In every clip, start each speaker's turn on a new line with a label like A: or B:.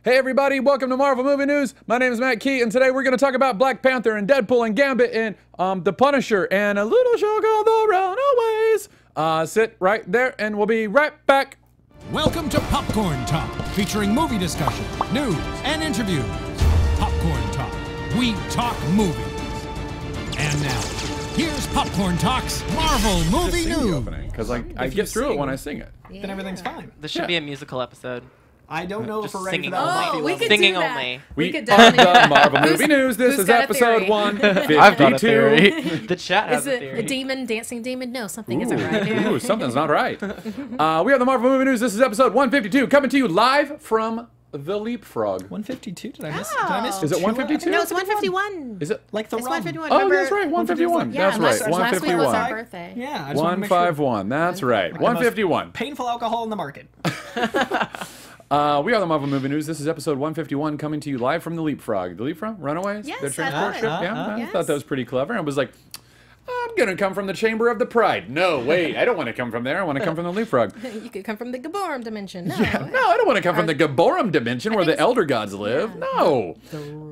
A: Hey everybody, welcome to Marvel Movie News. My name is Matt Key, and today we're going to talk about Black Panther and Deadpool and Gambit and The Punisher and a little show called The Runaways. Sit right there and we'll be right back.
B: Welcome to Popcorn Talk, featuring movie discussion, news, and interviews. Popcorn Talk, we talk movies. And now, here's Popcorn Talk's Marvel Movie News.
A: Because I get through it when I sing it.
C: Yeah. Then everything's fine.
D: This should be a musical episode.
C: I don't know if we're ready for
D: singing
C: that.
D: only.
E: Oh, we could
D: Singing
E: do that.
D: only.
E: We could
A: have
E: definitely
A: done Marvel Movie News. This is episode 152.
D: I've got a theory. The chat has
E: Is
D: a
E: it
D: theory.
E: a demon, dancing demon? No, something isn't right here.
A: Ooh, something's not right. We have the Marvel Movie News. This is episode 152, coming to you live from the Leapfrog.
C: 152? Did I miss?
A: Is it 152?
E: No, it's 151.
A: Is it?
C: Like the
E: It's
C: rum.
E: 151.
A: Oh,
E: Remember?
A: that's right, 151.
E: Yeah,
A: That's right,
E: last week was our
A: 151.
E: birthday.
C: Yeah, I just wanted to make sure.
A: 151. That's right, 151.
C: Painful alcohol in the market.
A: We are the Marvel Movie News. This is episode 151, coming to you live from the Leapfrog. The Leapfrog? Runaways?
E: Yes,
A: Their
E: I
A: transport
E: thought.
A: ship? Yeah, I
E: Yes.
A: thought that was pretty clever. I was like, I'm going to come from the Chamber of the Pride. No, wait, I don't want to come from there. I want to come from the Leapfrog.
E: You could come from the Gaborum dimension. No.
A: No, I don't want to come from the Gaborum dimension where the
E: think so.
A: Elder Gods live.
E: Yeah.
A: No.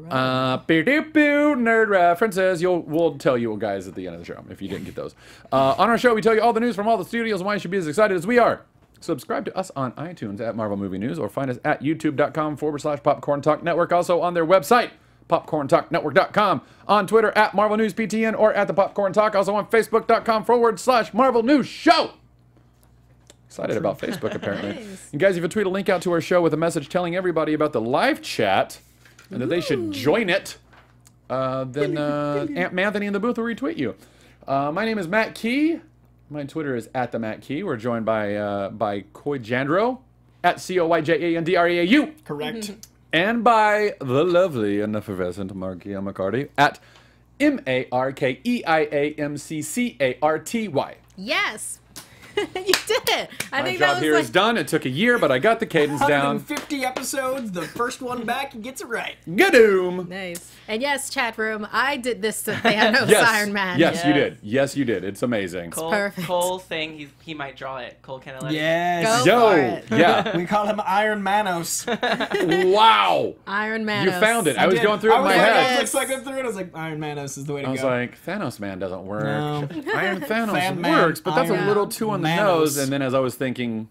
A: Nerd references. We'll tell you guys at the end of the show if you didn't get those. On our show, we tell you all the news from all the studios and why you should be as excited as we are. Subscribe to us on iTunes at Marvel Movie News or find us at youtube.com/Popcorn Talk Network. Also on their website, popcorntalknetwork.com. On Twitter at Marvel News PTN or at the Popcorn Talk. Also on Facebook.com/Marvel News Show. Excited about Facebook, apparently.
E: Nice.
A: And guys, if you tweet a link out to our show with a message telling everybody about the live chat and that they should join it, then Aunt Anthony in the booth will retweet you. My name is Matt Key. My Twitter is at the Matt Key. We're joined by Coy Jandro at COYJANDREAU.
C: Correct.
A: And by the lovely and effervescent Markia McCarty at MARKEIAMCCARTY.
E: Yes. You did it. I
A: My
E: think
A: job
E: that was
A: here is done. It took a year, but I got the cadence down.
C: 150 episodes, the first one back, he gets it right.
A: Gadoom!
E: nice. And yes, chat room, I did this to Thanos
A: Yes,
E: Iron Man.
A: yes, you did. Yes, you did. It's amazing.
E: perfect.
D: Cole saying he might draw it. Cole Kennedy.
C: Yes.
E: Go
A: Yo,
E: for it.
A: yeah.
C: We call him Iron Manos.
A: Wow.
E: Iron Man.
A: You found it. I was
C: did.
A: going through it in my
C: I
A: head.
C: was like, cycling through it. I was like, Iron Manos is the way to
A: I was
C: go.
A: like, Thanos Man doesn't work.
C: No.
A: Iron Thanos
C: Fan Man,
A: works, but that's a
C: Iron
A: little too on the
C: Manos.
A: nose. And then as I was thinking,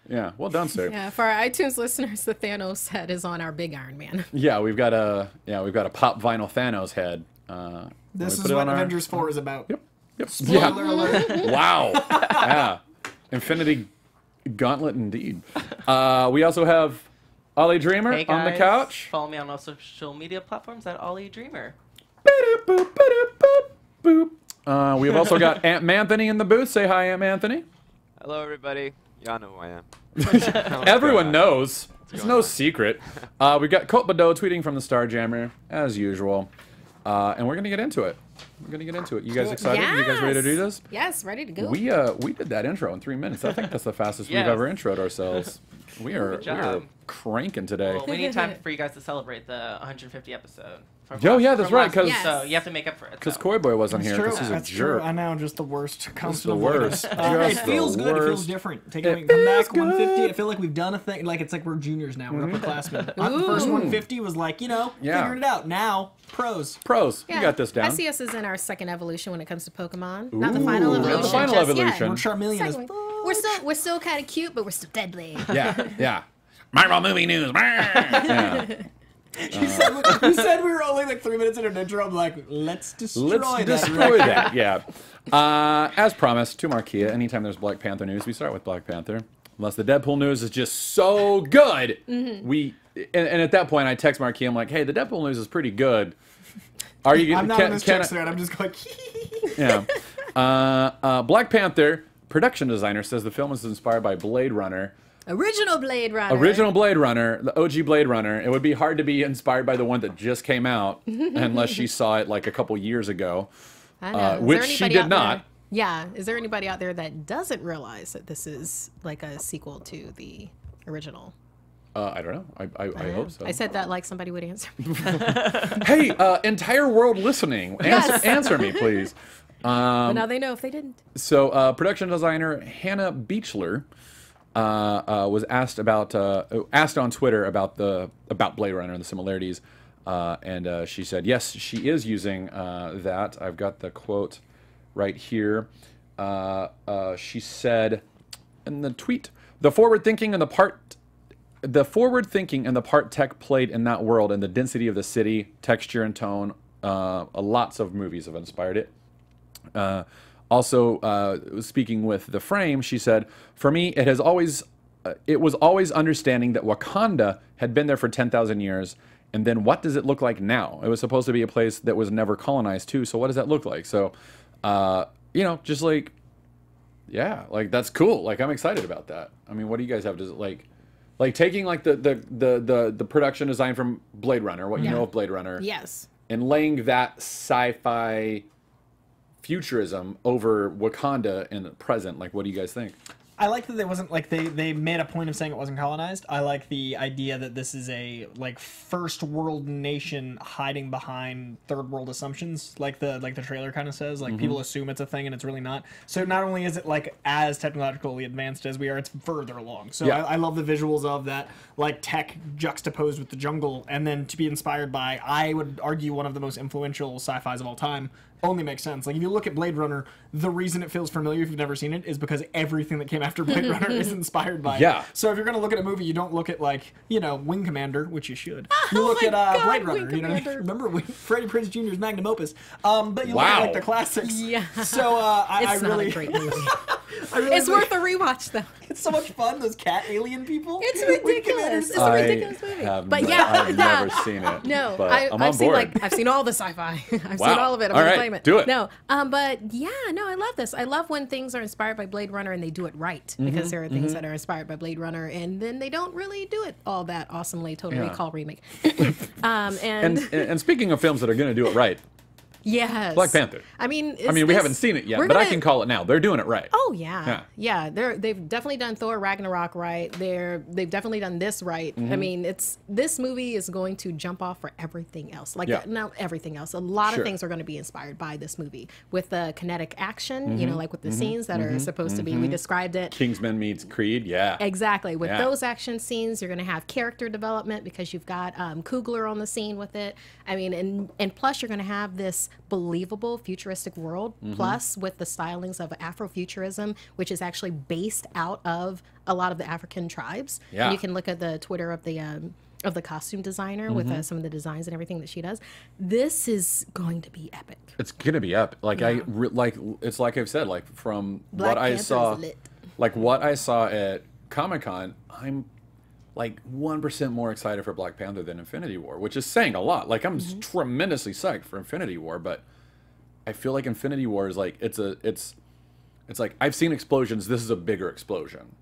A: yeah, well done, sir.
E: Yeah, for our iTunes listeners, the Thanos head is on our big Iron Man.
A: Yeah, we've got a pop vinyl Thanos head.
C: This
A: put
C: is
A: it
C: what
A: on our-
C: Avengers 4 is about.
A: Yep.
C: Spoiler alert.
A: Wow. Yeah. Infinity Gauntlet indeed. We also have Ollie Dreamer
D: Hey
A: on the
D: guys,
A: couch.
D: Follow me on all social media platforms at Ollie Dreamer.
A: Boop, boop, boop, boop. We have also got Aunt Anthony in the booth. Say hi, Aunt Anthony.
F: Hello, everybody. Y'all know who I am.
A: Everyone knows. It's
F: going
A: no
F: on?
A: secret. We've got Colt Badeau tweeting from the Starjammer, as usual. And we're going to get into it. We're going to get into it. You guys excited? You guys ready to do this?
E: Yes, ready to go.
A: We did that intro in 3 minutes. I think that's the fastest
D: Yes.
A: we've ever introed ourselves. We are
D: job.
A: cranking today.
D: Well, we need time for you guys to celebrate the 150 episode. From
A: Yo,
D: last-
A: yeah, that's
D: from
A: right,
D: last
A: 'cause-
D: week, so
E: Yes.
D: you have to make up for it.
A: Because
D: so.
A: Coy Boy wasn't
C: That's
A: here.
C: true.
A: This is a
C: That's
A: jerk.
C: true. I know, just the worst.
A: It's
C: Constant
A: the
C: avoidance.
A: worst.
C: It
A: Just
C: feels
A: the
C: good. It feels
A: worst.
C: different. Come
A: It
C: back
A: feels
C: 150.
A: good.
C: I feel like we've done a thing. Like it's like we're juniors now. We're upperclassmen. The first 150 was like,
A: Yeah.
C: figuring it out. Now, pros.
A: Pros,
E: Yeah.
A: you got this down.
E: I see us as in our second evolution when it comes to Pokemon. Not the final
A: Ooh, not the
E: evolution.
A: final
E: just
A: evolution.
C: We're Charmeleon as
E: Yet.
C: fuck.
E: We're still kind of cute, but we're still deadly.
A: Yeah, yeah. Marvel Movie News. Yeah.
C: You said we were only like 3 minutes in an intro. I'm like, let's destroy
A: Let's
C: that.
A: destroy that. Yeah. As promised, to Markia, anytime there's Black Panther news, we start with Black Panther. Unless the Deadpool news is just so good, and at that point, I text Markia. I'm like, "Hey, the Deadpool news is pretty good. Are you?
C: I'm not on this text thread. I'm just going,
A: Yeah. Black Panther production designer says the film is inspired by Blade Runner.
E: Original Blade Runner.
A: Original Blade Runner, the OG Blade Runner. It would be hard to be inspired by the one that just came out unless she saw it like a couple years ago,
E: I know. Is
A: which
E: there
A: she
E: anybody
A: did
E: out
A: not.
E: there- Yeah. Is there anybody out there that doesn't realize that this is like a sequel to the original?
A: I don't know. I hope so.
E: I said that like somebody would answer me.
A: Hey, entire world listening, answer me, please.
E: But now they know if they didn't.
A: So, production designer Hannah Beechler was asked on Twitter about Blade Runner and the similarities, and she said yes, she is using that. I've got the quote right here. She said in the tweet, the forward thinking and the part tech played in that world and the density of the city, texture and tone, lots of movies have inspired it. Also, speaking with The Frame, she said, for me, it was always understanding that Wakanda had been there for 10,000 years, and then what does it look like now? It was supposed to be a place that was never colonized too, so what does that look like? So, just like, yeah, like that's cool. Like I'm excited about that. I mean, what do you guys have to like taking like the production design from Blade Runner, what you know of Blade Runner,
E: Yes.
A: and laying that sci-fi futurism over Wakanda in the present. Like, what do you guys think?
C: I like that they wasn't like they made a point of saying it wasn't colonized. I like the idea that this is a like first world nation hiding behind third world assumptions, like the trailer kind of says. Like people assume it's a thing and it's really not. So not only is it like as technologically advanced as we are, it's further along. So
A: Yeah.
C: I love the visuals of that, like tech juxtaposed with the jungle, and then to be inspired by, I would argue, one of the most influential sci-fis of all time. Only makes sense. Like if you look at Blade Runner, the reason it feels familiar if you've never seen it is because everything that came after Blade Runner is inspired by
A: Yeah.
C: it. So if you're gonna look at a movie, you don't look at like, Wing Commander, which you should. You
E: Oh
C: look
E: my
C: at
E: God,
C: Blade
E: Wing
C: Runner. You know,
E: Commander.
C: remember Freddie Prinze Jr.'s magnum opus. But you look
A: Wow.
C: at like the classics.
E: Yeah.
C: So I
E: It's
C: really,
E: not a great movie.
C: I really
E: It's
C: think
E: worth a rewatch, though.
C: it's so much fun. Those cat alien people.
E: It's
C: Wing
E: ridiculous.
C: Commanders.
E: It's a ridiculous movie.
A: I've never seen it.
E: No,
A: but I'm on
E: I've seen
A: board.
E: I've seen all the sci-fi. I've
A: Wow.
E: seen all of it. I'm
A: All
E: gonna
A: right,
E: claim it.
A: do it.
E: No, but yeah, no, I love this. I love when things are inspired by Blade Runner and they do it right, because there are things that are inspired by Blade Runner and then they don't really do it all that awesomely. Total
A: Yeah.
E: Recall remake.
A: And speaking of films that are going to do it right,
E: Yes.
A: Black Panther.
E: I mean,
A: we haven't seen it yet, but I can call it now. They're doing it right.
E: Oh yeah. They've definitely done Thor Ragnarok right. They've definitely done this right. I mean, this movie is going to jump off for everything else. Like not everything else. A lot
A: Sure.
E: of things are going to be inspired by this movie with the kinetic action. Like with the scenes that are supposed to be. We described it.
A: Kingsman meets Creed, yeah.
E: Exactly. With
A: Yeah.
E: those action scenes, you're going to have character development because you've got Coogler on the scene with it. I mean, and plus you're going to have this believable futuristic world, plus with the stylings of Afrofuturism, which is actually based out of a lot of the African tribes.
A: Yeah.
E: And you can look at the Twitter of the costume designer with some of the designs and everything that she does. This is going to be epic.
A: It's gonna be epic. Like it's like I've said, like from
E: Black
A: what I
E: Panther
A: saw,
E: is lit.
A: like what I saw at Comic-Con, I'm like 1% more excited for Black Panther than Infinity War, which is saying a lot. Like I'm tremendously psyched for Infinity War, but I feel like Infinity War is like it's like I've seen explosions. This is a bigger explosion.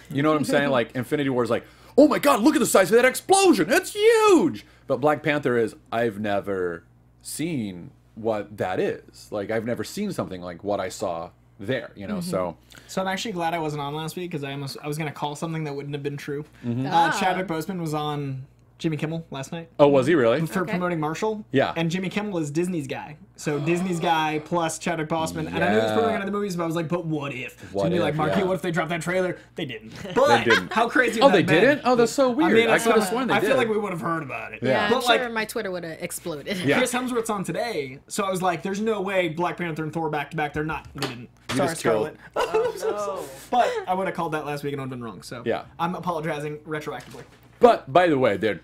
A: You know what I'm saying? Like Infinity War is like, oh my God, look at the size of that explosion. It's huge. But Black Panther is, I've never seen what that is. Like I've never seen something like what I saw there. You know, so
C: So I'm actually glad I wasn't on last week because I was going to call something that wouldn't have been true. Chadwick Boseman was on Jimmy Kimmel last night
A: oh, was he really?
C: for
E: Okay.
C: promoting Marshall.
A: Yeah.
C: And Jimmy Kimmel is Disney's guy. So Disney's guy plus Chadwick Boseman. And I knew he was promoting another movies, but I was like, but what if? It's
A: What
C: gonna be like,
A: if,
C: Marky,
A: yeah.
C: what if they dropped that trailer? They didn't. But
A: didn't.
C: how crazy
A: Oh,
C: would
A: they
C: that been?
A: didn't? Oh, that's so weird. I
C: it's
A: could have
C: not-
A: sworn they
C: I
A: did.
C: feel like we would have heard about it.
E: Yeah,
C: But
E: I'm
C: like,
E: sure my Twitter would have exploded.
A: Yeah.
C: Chris Hemsworth's on today, so I was like, "There's no way Black Panther and Thor back to back. They're not. They didn't." Sorry,
A: just killed-
C: Scarlett.
D: No.
C: But I would have called that last week and I would have been wrong. So
A: Yeah.
C: I'm apologizing retroactively.
A: But by the way, they're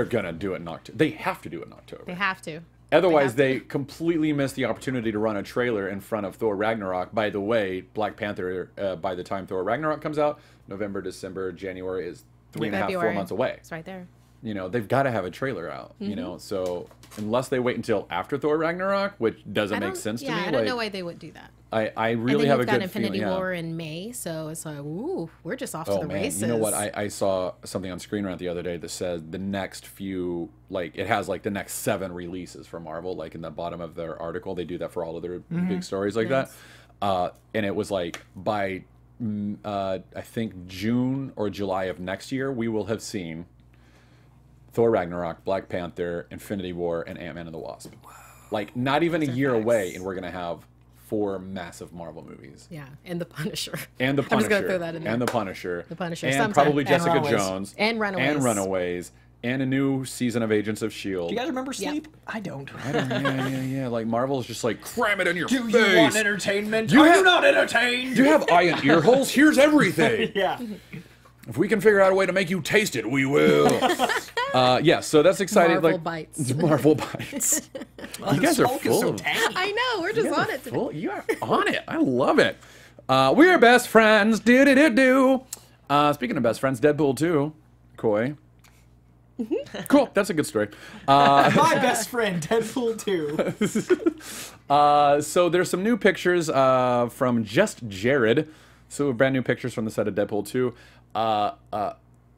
A: gonna do it in October. They have to do it in October.
E: They have to.
A: Otherwise,
E: They
A: they completely missed the opportunity to run a trailer in front of Thor Ragnarok. By the way, Black Panther, by the time Thor Ragnarok comes out, November, December, January is 3.5, 4
E: February.
A: months away.
E: It's right there.
A: You know, they've got to have a trailer out. You know, so unless they wait until after Thor Ragnarok, which doesn't make sense to me.
E: I don't know why they would do that.
A: I
E: And
A: really
E: then
A: have a
E: you've got
A: good
E: Infinity
A: feeling.
E: War in May, so it's like, ooh, we're just off to
A: Oh
E: the
A: man,
E: races.
A: you know what? I saw something on Screen Rant the other day that says the next few, like it has like the next 7 releases for Marvel. Like in the bottom of their article, they do that for all of their big stories like
E: Nice.
A: that. And it was like by I think June or July of next year, we will have seen Thor Ragnarok, Black Panther, Infinity War, and Ant-Man and the Wasp. Like not even a year away, and we're gonna have 4 massive Marvel movies.
E: Yeah, and the Punisher.
A: And the Punisher.
E: I'm just gonna throw that in there.
A: And the Punisher.
E: The Punisher.
A: And
E: sometime.
A: probably
C: And
A: Jessica
C: Runaways.
A: Jones.
E: And Runaways.
A: And Runaways. And a new season of Agents of S.H.I.E.L.D.
C: Do you guys remember Sleep? I don't.
A: Yeah. Like, Marvel's just like, cram it in your
C: Do
A: face.
C: you want entertainment?
A: You
C: Are
A: have-
C: you not entertained?
A: Do you have eye and ear holes? Here's everything.
C: Yeah.
A: If we can figure out a way to make you taste it, we will. Yeah, so that's exciting.
E: Marvel
A: like,
E: bites.
A: It's Marvel bites. You guys are full of
E: I know, we're just on it today.
A: You are on it. I love it. We're best friends. Do. Speaking of best friends, Deadpool 2. Coy. Cool. That's a good story.
C: My best friend, Deadpool 2.
A: So there's some new pictures from Just Jared. So brand new pictures from the set of Deadpool 2,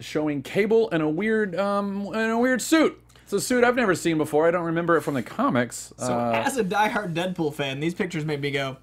A: showing Cable in a weird suit. It's a suit I've never seen before. I don't remember it from the comics.
C: So as a diehard Deadpool fan, these pictures made me go,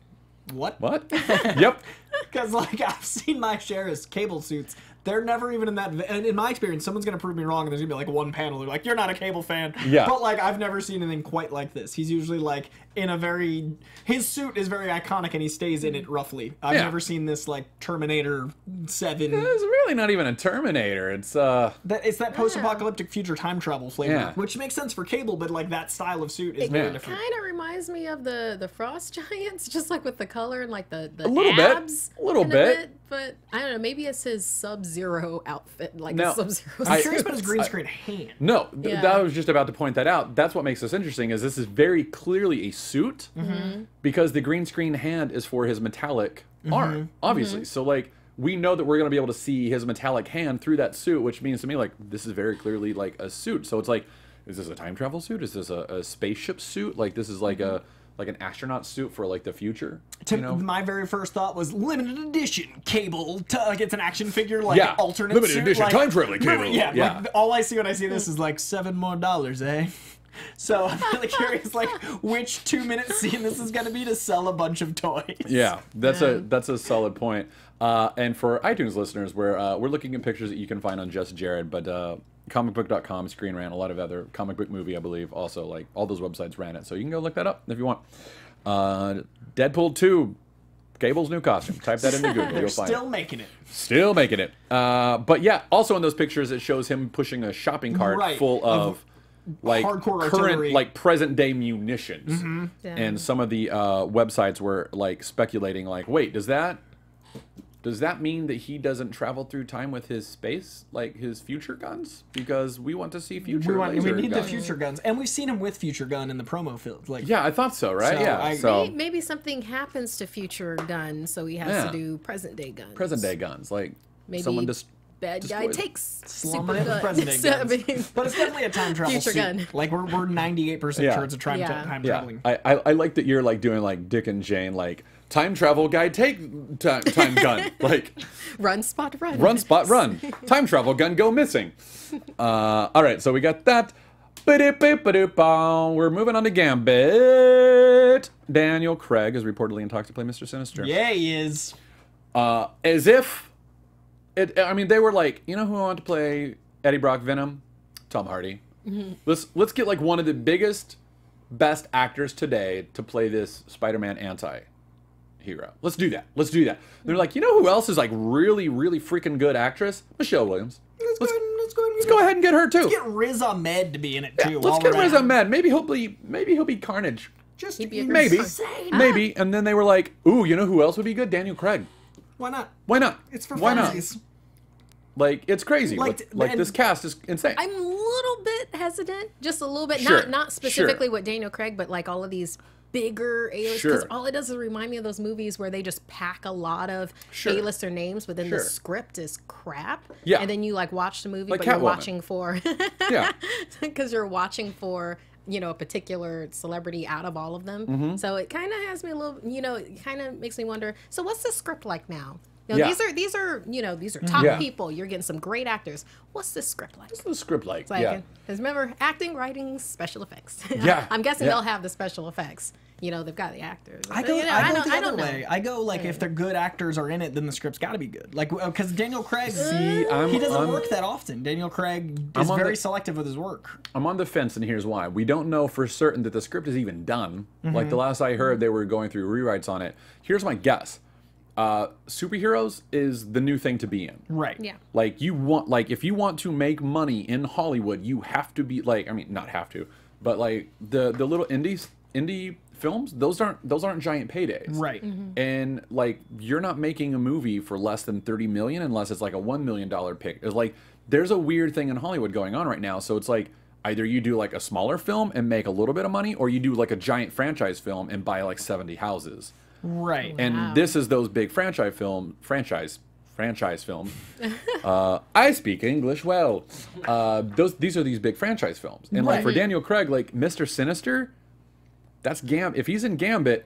C: what?
A: What? Yep.
C: Because, like, I've seen my share of Cable suits. They're never even in that... And in my experience, someone's going to prove me wrong, and there's going to be, like, one panel. They're like, you're not a Cable fan.
A: Yeah.
C: But, like, I've never seen anything quite like this. He's usually, like, in a very... His suit is very iconic, and he stays in it roughly. I've
A: Yeah.
C: never seen this, like, Terminator 7...
A: It's really not even a Terminator. It's
C: It's that post-apocalyptic future time travel flavor,
A: Yeah.
C: which makes sense for Cable, but, like, that style of suit is very
A: Yeah.
C: different.
E: Kind of reminds me of the Frost Giants, just like with the color and like the
A: little bit.
E: abs.
A: A little
E: kind
A: bit.
E: of but I don't know. Maybe it's his Sub-Zero outfit, like
A: No,
E: a Sub-Zero.
C: I'm curious about his green screen hand.
A: No,
E: Yeah.
A: I was just about to point that out. That's what makes this interesting. Is this is very clearly a suit because the green screen hand is for his metallic arm, obviously. So like we know that we're going to be able to see his metallic hand through that suit, which means to me like this is very clearly like a suit. So it's like, is this a time travel suit? Is this a spaceship suit? Like this is like a like an astronaut suit for like the future.
C: My very first thought was limited edition Cable. Like it's an action figure, like
A: Yeah,
C: alternate
A: limited
C: suit,
A: edition
C: like,
A: time traveling Cable.
C: Yeah,
A: Yeah.
C: Like, all I see when I see this is like $7 more, eh? So I'm really curious, like which 2-minute scene this is going to be to sell a bunch of toys.
A: Yeah, that's a solid point. And for iTunes listeners, we're looking at pictures that you can find on Just Jared, but comicbook.com, Screen Rant, a lot of other comic book movie, I believe, also like all those websites ran it, so you can go look that up if you want. Deadpool 2, Cable's new costume. Type that into Google,
C: They're
A: you'll find
C: still
A: it.
C: making it.
A: Still making it. But yeah, also in those pictures, it shows him pushing a shopping cart
C: Right,
A: full of like
C: hardcore
A: current,
C: artillery.
A: like present day munitions.
E: Yeah.
A: And some of the websites were like speculating, like, wait, does that mean that he doesn't travel through time with his space, like his future guns? Because we want to see future.
C: We
A: laser
C: need the
A: guns.
C: future guns, and we've seen him with future gun in the promo field. Like,
A: Yeah, I thought so, right?
C: So
A: yeah.
C: I-
A: So
E: Maybe something happens to future Gun, so he has
A: Yeah.
E: to do present day guns.
A: present day guns, like
E: Maybe
A: someone just
E: bad guy
A: destroys-
E: takes
C: Slumber
E: super
C: in
E: gun.
C: present day
E: So, I
C: guns.
E: mean,
C: But it's definitely a time travel
E: Future
C: suit.
E: gun.
C: Like we're 98%
A: Yeah.
C: sure it's a time
E: Yeah.
C: time
A: Yeah,
C: traveling.
A: I like that you're like doing like Dick and Jane, like time travel guy take time gun, like
E: run, spot, run.
A: run spot run, time travel gun go missing. All right, so we got that. We're moving on to Gambit. Daniel Craig is reportedly in talks to play Mr. Sinister.
C: Yeah, he is.
A: As if it. I mean, they were like, you know who I want to play Eddie Brock Venom? Tom Hardy. Let's get like one of the biggest, best actors today to play this Spider-Man anti-hero. Let's do that. They're like, you know who else is like really, really freaking good actress? Michelle Williams. Let's go ahead and get her too.
C: Let's get Riz Ahmed to be in it too.
A: Let's get Riz Ahmed. Maybe he'll be Carnage.
C: Just
E: He'd be a
A: Maybe.
C: insane.
A: Maybe. And then they were like, ooh, you know who else would be good? Daniel Craig.
C: Why not?
A: Why not?
C: It's for
A: Why not?
C: funsies.
A: Like, it's crazy.
C: Like,
A: Like
C: and-
A: this cast is insane.
E: I'm a little bit hesitant, just a little bit.
A: Sure,
E: Not specifically with Daniel Craig, but like all of these bigger A-list. Because
A: Sure.
E: all it does is remind me of those movies where they just pack a lot of
A: Sure.
E: A-lister names, but then the
A: Sure.
E: script is crap.
A: Yeah.
E: And then you like watch the movie,
A: Like
E: but you're
A: Catwoman.
E: watching for
A: Yeah.
E: because you're watching for a particular celebrity out of all of them.
A: Mm-hmm.
E: So it kind of has me a little, it kind of makes me wonder. So what's the script like now? You know,
A: Yeah.
E: these are these are top
A: Yeah.
E: people. You're getting some great actors. What's this script like?
A: What's the script like?
E: It's like,
A: Yeah.
E: because remember, acting, writing, special effects.
A: Yeah.
E: I'm guessing
A: Yeah.
E: they'll have the special effects. You know, they've got the actors.
C: I
E: But,
C: go,
E: you know,
C: I go the
E: I
C: other
E: don't know.
C: way. I go like if the good actors are in it, then the script's got to be good. Like because Daniel Craig,
A: See,
C: he doesn't work that often. Daniel Craig is
A: I'm on
C: very
A: the-
C: selective with his work.
A: I'm on the fence, and here's why. We don't know for certain that the script is even done. Like the last I heard, they were going through rewrites on it. Here's my guess. Superheroes is the new thing to be in.
C: Right.
E: Yeah.
A: Like if you want to make money in Hollywood, you have to be like, I mean, not have to, but like the little indie films, those aren't giant paydays.
C: Right.
A: And like you're not making a movie for less than 30 million unless it's like a $1 million pick. It's like there's a weird thing in Hollywood going on right now. So it's like either you do like a smaller film and make a little bit of money, or you do like a giant franchise film and buy like 70 houses.
C: Right.
A: And
E: Wow.
A: this is those big franchise films. I speak English well. These are these big franchise films, and like for
C: Right.
A: Daniel Craig, like Mr. Sinister, that's If he's in Gambit,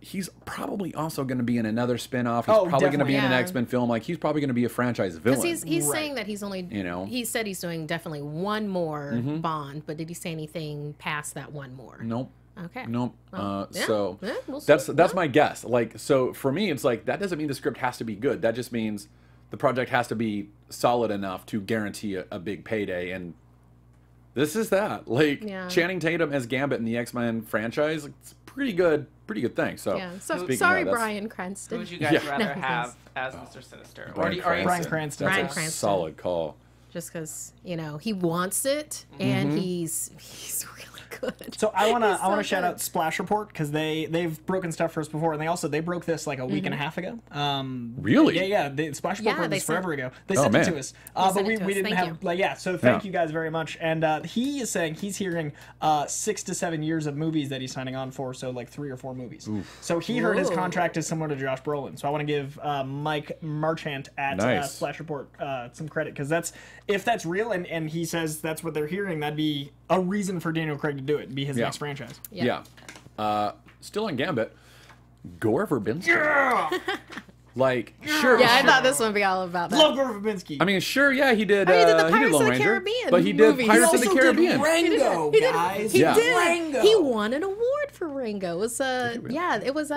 A: he's probably also going to be in another spin-off. He's
C: Oh,
A: probably going to be in an
E: definitely.
A: X-Men film. Like he's probably going to be a franchise villain.
E: Because he's
C: Right.
E: saying that he's only,
A: You know?
E: he said he's doing definitely one more Bond, but did he say anything past that one more?
A: Nope.
E: Okay.
A: Nope.
E: Well, yeah.
A: So
E: Yeah, we'll see.
A: that's my guess. Like, so for me, it's like that doesn't mean the script has to be good. That just means the project has to be solid enough to guarantee a big payday. And this is that. Like
E: Yeah.
A: Channing Tatum as Gambit in the X-Men franchise, it's a pretty good thing. So
E: Yeah. So
A: speaking
E: sorry,
A: of, that's
E: Bryan
D: Who
E: Cranston.
D: would you guys
A: Yeah.
D: rather have as Mr. Sinister? Or
A: Bryan
D: do you,
C: Bryan Cranston.
E: Bryan
A: That's a
E: Cranston.
A: solid call.
E: Just because he wants it, and he's really good.
C: So I wanna
E: He's so
C: shout
E: good.
C: out Splash Report because they've broken stuff for us before, and they broke this like a week and a half ago.
A: Really?
C: Yeah. Splash Report
E: Yeah,
C: broke
E: they
C: this forever
E: sent-
C: ago. They
A: Oh,
C: sent it to
A: man.
C: us,
E: sent
C: but
E: it
C: we
E: to us.
C: didn't
E: Thank
C: have
E: you.
C: So thank
A: Yeah.
C: you guys very much. And he is saying he's hearing 6 to 7 years of movies that he's signing on for. So like 3 or 4 movies. So he heard his
E: Whoa.
C: contract is similar to Josh Brolin. So I want to give Mike Marchant at
A: Nice.
C: Splash Report some credit because if that's real and he says that's what they're hearing, that'd be a reason for Daniel Craig to do it, be his
A: Yeah.
C: next franchise.
A: Yeah. Still on Gambit, Gore Verbinski. Like, sure.
E: Yeah, I
A: sure.
E: thought this one would be all about that.
C: Love Gore Verbinski.
A: I mean, sure, yeah, he did.
E: Oh, he did the
A: he
E: Pirates of
A: Lone
E: the
A: Ranger,
E: Caribbean
A: but he did
E: movies.
A: Pirates
E: He
A: of the
C: also did
A: Caribbean.
C: Rango, guys.
E: He
A: Yeah.
E: did.
C: Rango.
E: He won an award for Rango. It was it was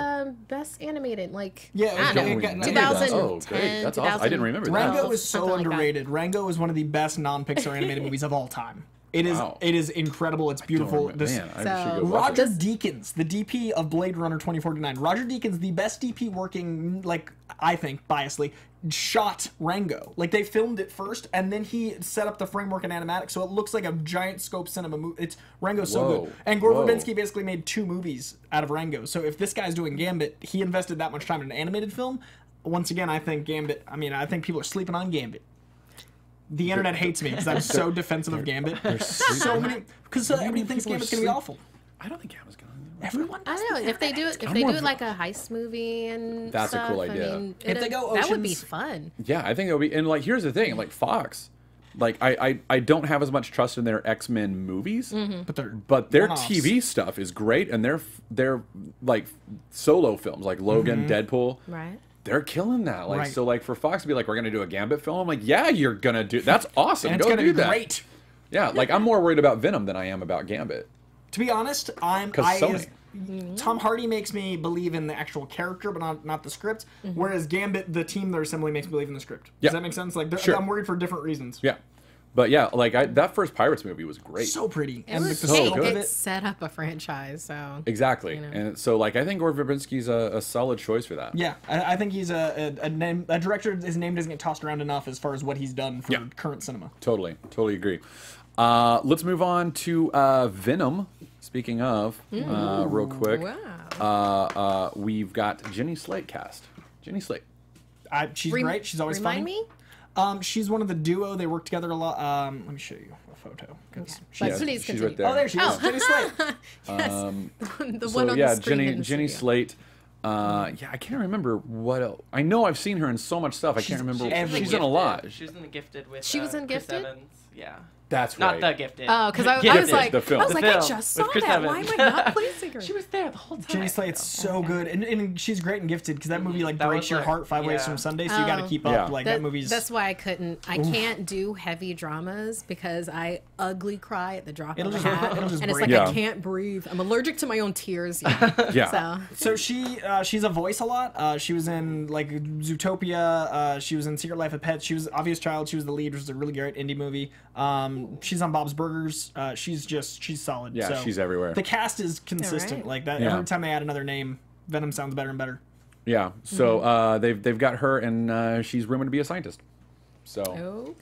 E: best animated. Like
C: Yeah,
E: I don't know,
C: it got-
E: 2010.
A: Oh, great. That's awesome. I didn't remember that.
C: Rango is so
E: something like that.
C: underrated. Rango is one of the best non-Pixar animated movies of all time. It is.
A: Wow.
C: It is incredible. It's beautiful.
A: Man,
C: This-
A: I
E: So-
A: should go watch
C: Roger
A: it.
C: Deakins, the DP of Blade Runner 2049. Roger Deakins, the best DP working, like I think, biasly, shot Rango. Like they filmed it first, and then he set up the framework and animatics, so it looks like a giant scope cinema movie. It's Rango's so
A: Whoa.
C: good. And Gore
A: Whoa.
C: Verbinski basically made 2 movies out of Rango. So if this guy's doing Gambit, he invested that much time in an animated film. Once again, I think Gambit. I mean, I think people are sleeping on Gambit. The internet hates me because I'm so defensive of Gambit. So many, because everybody thinks
A: people are
C: Gambit's gonna be
A: sleep-
C: awful.
A: I don't think Gambit's gonna.
C: Everyone
E: I
C: does.
E: don't know
C: think
E: if they do
C: Gambit's
E: it. If
A: I'm
E: they
A: more
E: do
A: of
E: it
A: a-
E: like a heist movie and
A: That's a
E: stuff,
A: cool idea.
E: I mean,
C: If they go
E: that would be
C: Oceans-
E: fun.
A: Yeah, I think it'll be. And like, here's the thing: like Fox, like I don't have as much trust in their X-Men movies, but their
C: one-offs.
A: TV stuff is great, and their like solo films like Logan, Deadpool.
E: Right.
A: They're killing that. Like
C: Right.
A: so, like for Fox to be like, we're gonna do a Gambit film. I'm like, yeah, you're gonna do. That's awesome.
C: And it's
A: Go
C: gonna
A: do
C: be
A: that.
C: great.
A: Yeah, like I'm more worried about Venom than I am about Gambit.
C: To be honest,
A: 'Cause Sony.
C: Tom Hardy makes me believe in the actual character, but not the script. Whereas Gambit, the team they're assembling, makes me believe in the script.
A: Yeah.
C: Does that make sense? Like,
A: Sure.
C: I'm worried for different reasons.
A: Yeah, but yeah, like that first Pirates movie was great.
C: So pretty.
E: It
C: And
E: was,
C: the
A: so
C: scope
A: good.
C: of
E: it
C: it.
E: set up a franchise, so
A: Exactly,
E: You know.
A: and so like I think Gore Verbinski's a solid choice for that.
C: Yeah, I think he's a director. His name doesn't get tossed around enough as far as what he's done for
A: Yeah.
C: current cinema.
A: Totally agree. Let's move on to Venom. Speaking of, real quick,
E: wow.
A: we've got Jenny Slate cast. Jenny Slate.
C: She's great. She's always
E: remind
C: funny.
E: me.
C: She's one of the duo. They work together a lot. Let me show you a photo. 'Cause
E: But
A: Yeah,
E: please
A: she's
E: continue.
A: right there.
C: Oh, there she is.
E: Oh.
C: Jenny Slate.
E: The
A: So
E: one on
A: yeah,
E: the screen in the
A: Jenny
E: studio.
A: Slate. Yeah, I can't remember what else. I know I've seen her in so much stuff. I can't remember.
C: everywhere.
A: She's in a lot.
D: She was in the Gifted with.
E: She was in
D: Chris
E: Gifted?
D: Evans. Yeah.
A: That's
D: Not
A: right.
D: The Gifted.
E: Oh, because I was
D: Gifted,
E: like,
A: the film.
E: I was like,
D: The
E: I
D: film
E: just saw
D: with Chris
E: that. Why am
D: Evans.
E: I not placing her?
D: She was there the whole time.
C: Jenny Slate's so good, and she's great and Gifted because that movie like
D: That
C: breaks
D: was
C: your
D: like-
C: heart 5 ways
D: yeah.
C: from Sunday, so you got to keep up.
A: Yeah.
C: Like that movie's.
E: That's why I couldn't. I can't do heavy dramas because I ugly cry at the drop
C: It'll
E: of a
C: just-
E: hat,
C: it'll just
E: and it's
C: break
E: like
A: you.
E: I can't breathe. I'm allergic to my own tears. Yeah.
A: Yeah.
E: So
C: She's a voice a lot. She was in like Zootopia. She was in Secret Life of Pets. She was Obvious Child. She was the lead, which is a really great indie movie. She's on Bob's Burgers. She's solid.
A: Yeah,
C: So
A: she's everywhere.
C: The cast is consistent.
E: Alright.
C: Like that.
A: Yeah.
C: Every time they add another name, Venom sounds better and better.
A: Yeah. So they've got her, and she's rumored to be a scientist. So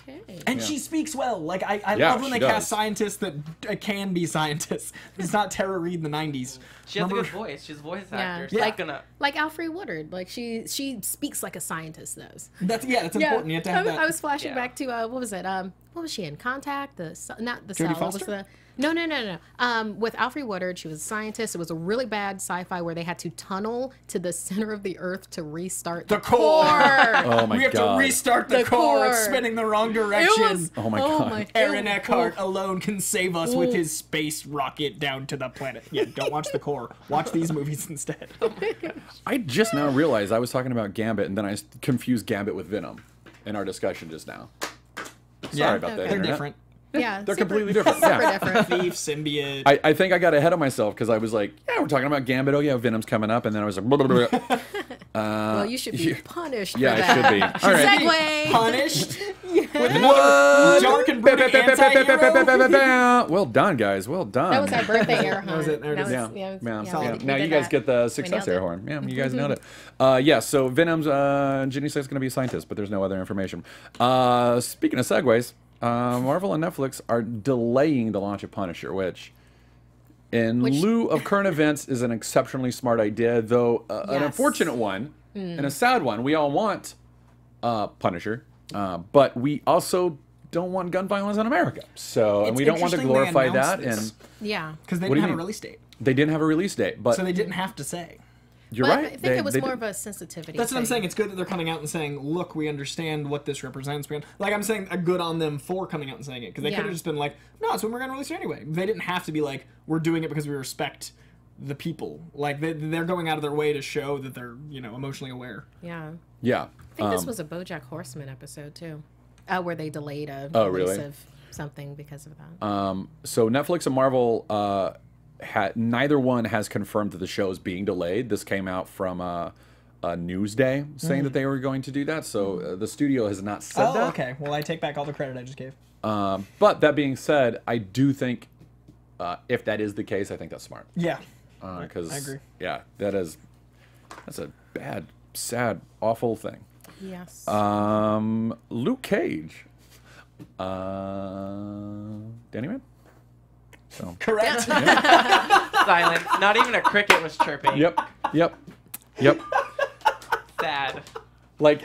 E: okay.
C: And she speaks well. Like I
A: Yeah,
C: love when
A: she
C: they
A: does.
C: cast scientists that can be scientists. It's not Tara Reid in the '90s.
D: She has a
C: Remember-
D: good voice. She's a voice
E: Yeah.
D: actor. So
E: Like-
D: gonna.
E: Like Alfred Woodard, like she speaks like a scientist does.
C: That's important. You have to have that.
E: I was flashing
D: Yeah.
E: back to what was it? What was she in? Contact? Not the
C: Jodie
E: cell. What was
C: Foster?
E: the? No. With Alfred Woodard, she was a scientist. It was a really bad sci-fi where they had to tunnel to the center of the Earth to restart
C: The core.
A: oh my
C: we have
A: god.
C: to restart the,
E: The
C: core.
E: core.
C: It's spinning the wrong
E: It
C: direction.
E: was.
A: Oh my God.
C: Aaron
E: it-
C: Eckhart alone can save us with his space rocket down to the planet. Yeah, don't watch the core. Watch these movies instead.
A: I just now realized I was talking about Gambit, and then I confused Gambit with Venom in our discussion just now. Sorry about that.
E: okay.
C: They're
A: Internet.
C: different.
E: Yeah,
A: They're
E: super-
A: completely different.
E: Super
A: Yeah.
E: different.
C: Thief, symbiote.
A: I think I got ahead of myself because I was like, yeah, we're talking about Gambit. Oh, yeah, Venom's coming up. And then I was like, blah, blah, blah.
E: Well, you should be punished.
A: Yeah,
E: for
A: I
E: that.
A: should be. All right.
E: Segue.
C: Punished.
A: What?
C: Dark and brooding anti-hero.
A: Well done, guys. Well done.
E: That was our birthday air horn.
C: was it. There it is.
A: Yeah.
E: Yeah,
A: Yeah.
E: yeah,
A: Yeah.
E: we
A: Now
E: did
A: you guys
E: that.
A: get the
E: We
A: success
E: nailed
A: air
E: it.
A: horn. Yeah, you guys nailed it. Yeah, so Venom's Ginny Slate's going to be a scientist, but there's no other information. Speaking of segues, Marvel and Netflix are delaying the launch of Punisher, which in lieu of current events is an exceptionally smart idea, though an
E: Yes.
A: unfortunate one and a sad one. We all want Punisher, but we also don't want gun violence in America. So, and
C: It's
A: we don't want to
C: interesting they
A: glorify
C: announced
A: that.
C: this.
A: And
E: Yeah.
C: Because they
A: What do
C: didn't
A: you
C: have a
A: mean?
C: release date.
A: they didn't have a release date, but
C: So they didn't have to say.
A: you're
E: But
A: right.
E: I think
A: they,
E: it was
A: they
E: more
A: did-
E: of a sensitivity.
C: That's what I'm
E: thing.
C: saying. It's good that they're coming out and saying, "Look, we understand what this represents." Like I'm saying, a good on them for coming out and saying it because they
E: Yeah.
C: could have just been like, "No, it's when we're going to release it anyway." They didn't have to be like, "We're doing it because we respect the people." Like they're going out of their way to show that they're emotionally aware.
E: Yeah.
A: Yeah.
E: I think this was a BoJack Horseman episode too, where they delayed a
A: Oh,
E: release
A: really?
E: of something because of that.
A: So Netflix and Marvel neither one has confirmed that the show is being delayed. This came out from Newsday saying that they were going to do that. So the studio has not said that.
C: Okay. Well, I take back all the credit I just gave.
A: But that being said, I do think if that is the case, I think that's smart.
C: Yeah.
A: Because
C: I agree.
A: Yeah, that's a bad, sad, awful thing.
E: Yes.
A: Luke Cage. Danny Man? So.
C: Correct.
D: Silence. Not even a cricket was chirping.
A: Yep.
D: Sad.
A: Like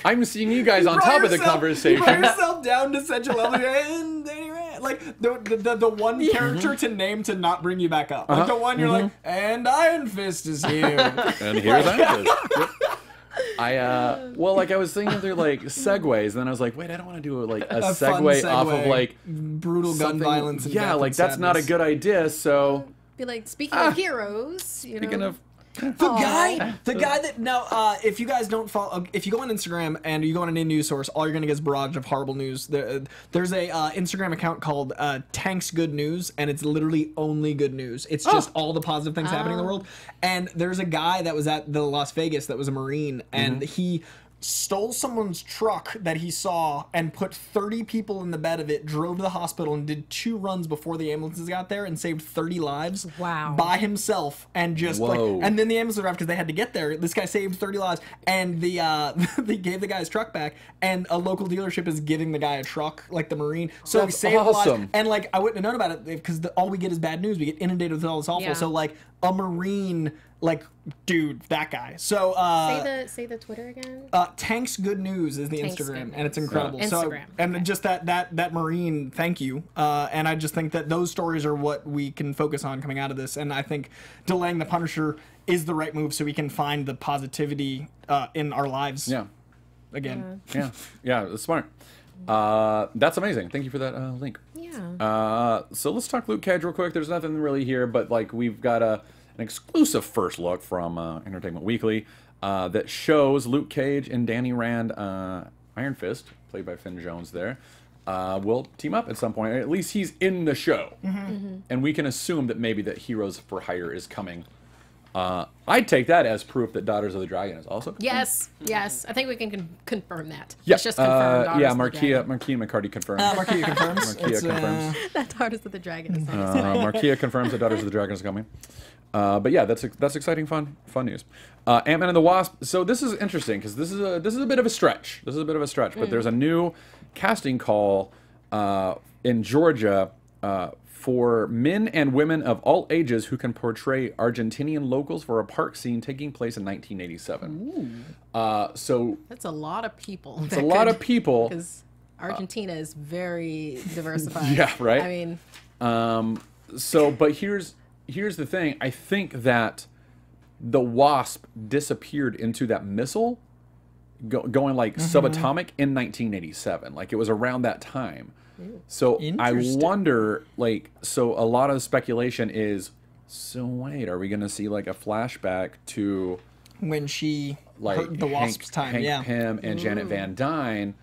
A: I'm seeing you guys on top of the conversation.
C: You brought yourself down to such a level. And Danny Rand, like the one character to name to not bring you back up. Like the one you're like, and Iron Fist is here.
A: And here's Iron Fist. Yep. I was thinking through like segues, and then I was like, wait, I don't want to do a
C: fun
A: segue off of like
C: brutal gun
A: something-
C: violence. And
A: yeah,
C: death
A: like
C: and
A: that's not a
C: sadness.
A: good idea. So
E: Be like, speaking of heroes,
A: speaking of.
C: The guy that now, if you guys don't follow, if you go on Instagram and you go on any news source, all you're gonna get is barrage of horrible news. There's a Instagram account called Tanks Good News, and it's literally only good news. It's just all the positive things happening in the world. And there's a guy that was at the Las Vegas that was a Marine, and he stole someone's truck that he saw and put 30 people in the bed of it, drove to the hospital, and did 2 runs before the ambulances got there and saved 30 lives.
E: Wow.
C: By himself, and just
A: Whoa.
C: and then the ambulance arrived because they had to get there. This guy saved 30 lives, and the they gave the guy his truck back, and a local dealership is giving the guy a truck, like the Marine. So
A: That's
C: he saved
A: awesome.
C: lives, and like I wouldn't have known about it because all we get is bad news. We get inundated with all this awful.
E: Yeah.
C: So like a Marine, like dude, that guy. So
E: say the Twitter again.
C: Tanks Good News is the
E: Tanks
C: Instagram,
E: Good
C: and it's
E: News.
C: incredible.
E: Yeah.
C: So
E: Instagram,
C: and
E: okay.
C: just that Marine, thank you. And I just think that those stories are what we can focus on coming out of this. And I think delaying the Punisher is the right move so we can find the positivity in our lives.
A: Yeah.
C: Again.
A: Yeah, it's smart. That's amazing. Thank you for that link.
E: Yeah.
A: So let's talk Luke Cage real quick. There's nothing really here, but like we've got an exclusive first look from Entertainment Weekly that shows Luke Cage and Danny Rand, Iron Fist, played by Finn Jones there, will team up at some point. At least he's in the show. And we can assume that maybe that Heroes for Hire is coming. I'd take that as proof that Daughters of the Dragon is also.
E: Yes, yes. I think we can confirm that.
A: Yeah,
E: Let's just confirm Daughters
A: yeah.
E: of the Dragon.
A: Marquia McCarty confirms.
C: Marquia confirms.
A: Marquia confirms.
E: That Daughters of the Dragon is on.
A: Marquia confirms that Daughters of the Dragon is coming. But yeah, that's exciting, fun news. Ant-Man and the Wasp. So this is interesting because this is a bit of a stretch. But there's a new casting call in Georgia for men and women of all ages who can portray Argentinian locals for a park scene taking place in 1987. So
E: That's a lot of people.
A: it's a lot of people.
E: Because Argentina is very diversified.
A: Yeah, right?
E: I mean,
A: But here's the thing. I think that the Wasp disappeared into that missile going like subatomic in 1987. Like it was around that time. So I wonder, like, so a lot of the speculation is, so wait, are we going to see like a flashback to
C: when she
A: like
C: hurt the Wasp's time?
A: Hank Pym and Janet Van Dyne?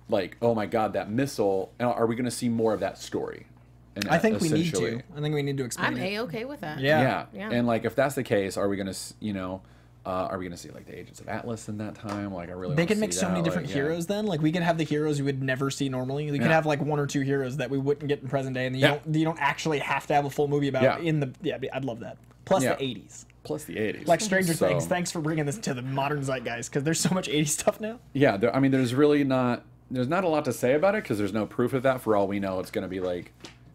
A: Like, oh my God, that missile. And are we going to see more of that story? And
C: I think we need
A: essentially-
C: to. I think we need to expand
E: I'm
C: it.
E: A-okay with that.
C: Yeah.
A: Yeah. And like, if that's the case, are we going to, are we going to see like the Agents of Atlas in that time? Like, I really
C: They
A: wanna
C: could make
A: see
C: so
A: that.
C: many different
A: Like, yeah.
C: heroes then. Like we could have the heroes you would never see normally. We could
A: Yeah.
C: have like one or two heroes that we wouldn't get in present day, and you don't actually have to have a full movie about
A: Yeah.
C: in the. Yeah, I'd love that. Plus
A: Yeah.
C: the 80s.
A: Plus the 80s.
C: Like Stranger
A: So-
C: Things. Thanks for bringing this to the modern zeitgeist because there's so much 80s stuff now.
A: Yeah, I mean, there's not a lot to say about it because there's no proof of that. For all we know, it's going to be like,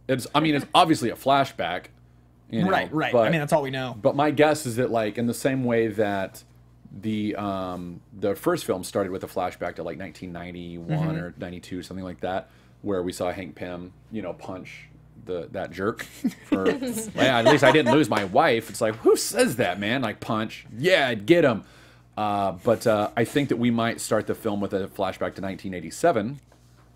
A: it's obviously a flashback. You know,
C: Right.
A: But,
C: I mean, that's all we know.
A: But my guess is that like in the same way that the first film started with a flashback to like 1991 or 92, something like that, where we saw Hank Pym, punch that jerk. For, at least I didn't lose my wife. It's like, who says that, man? Like punch, yeah, I'd get him. But I think that we might start the film with a flashback to 1987,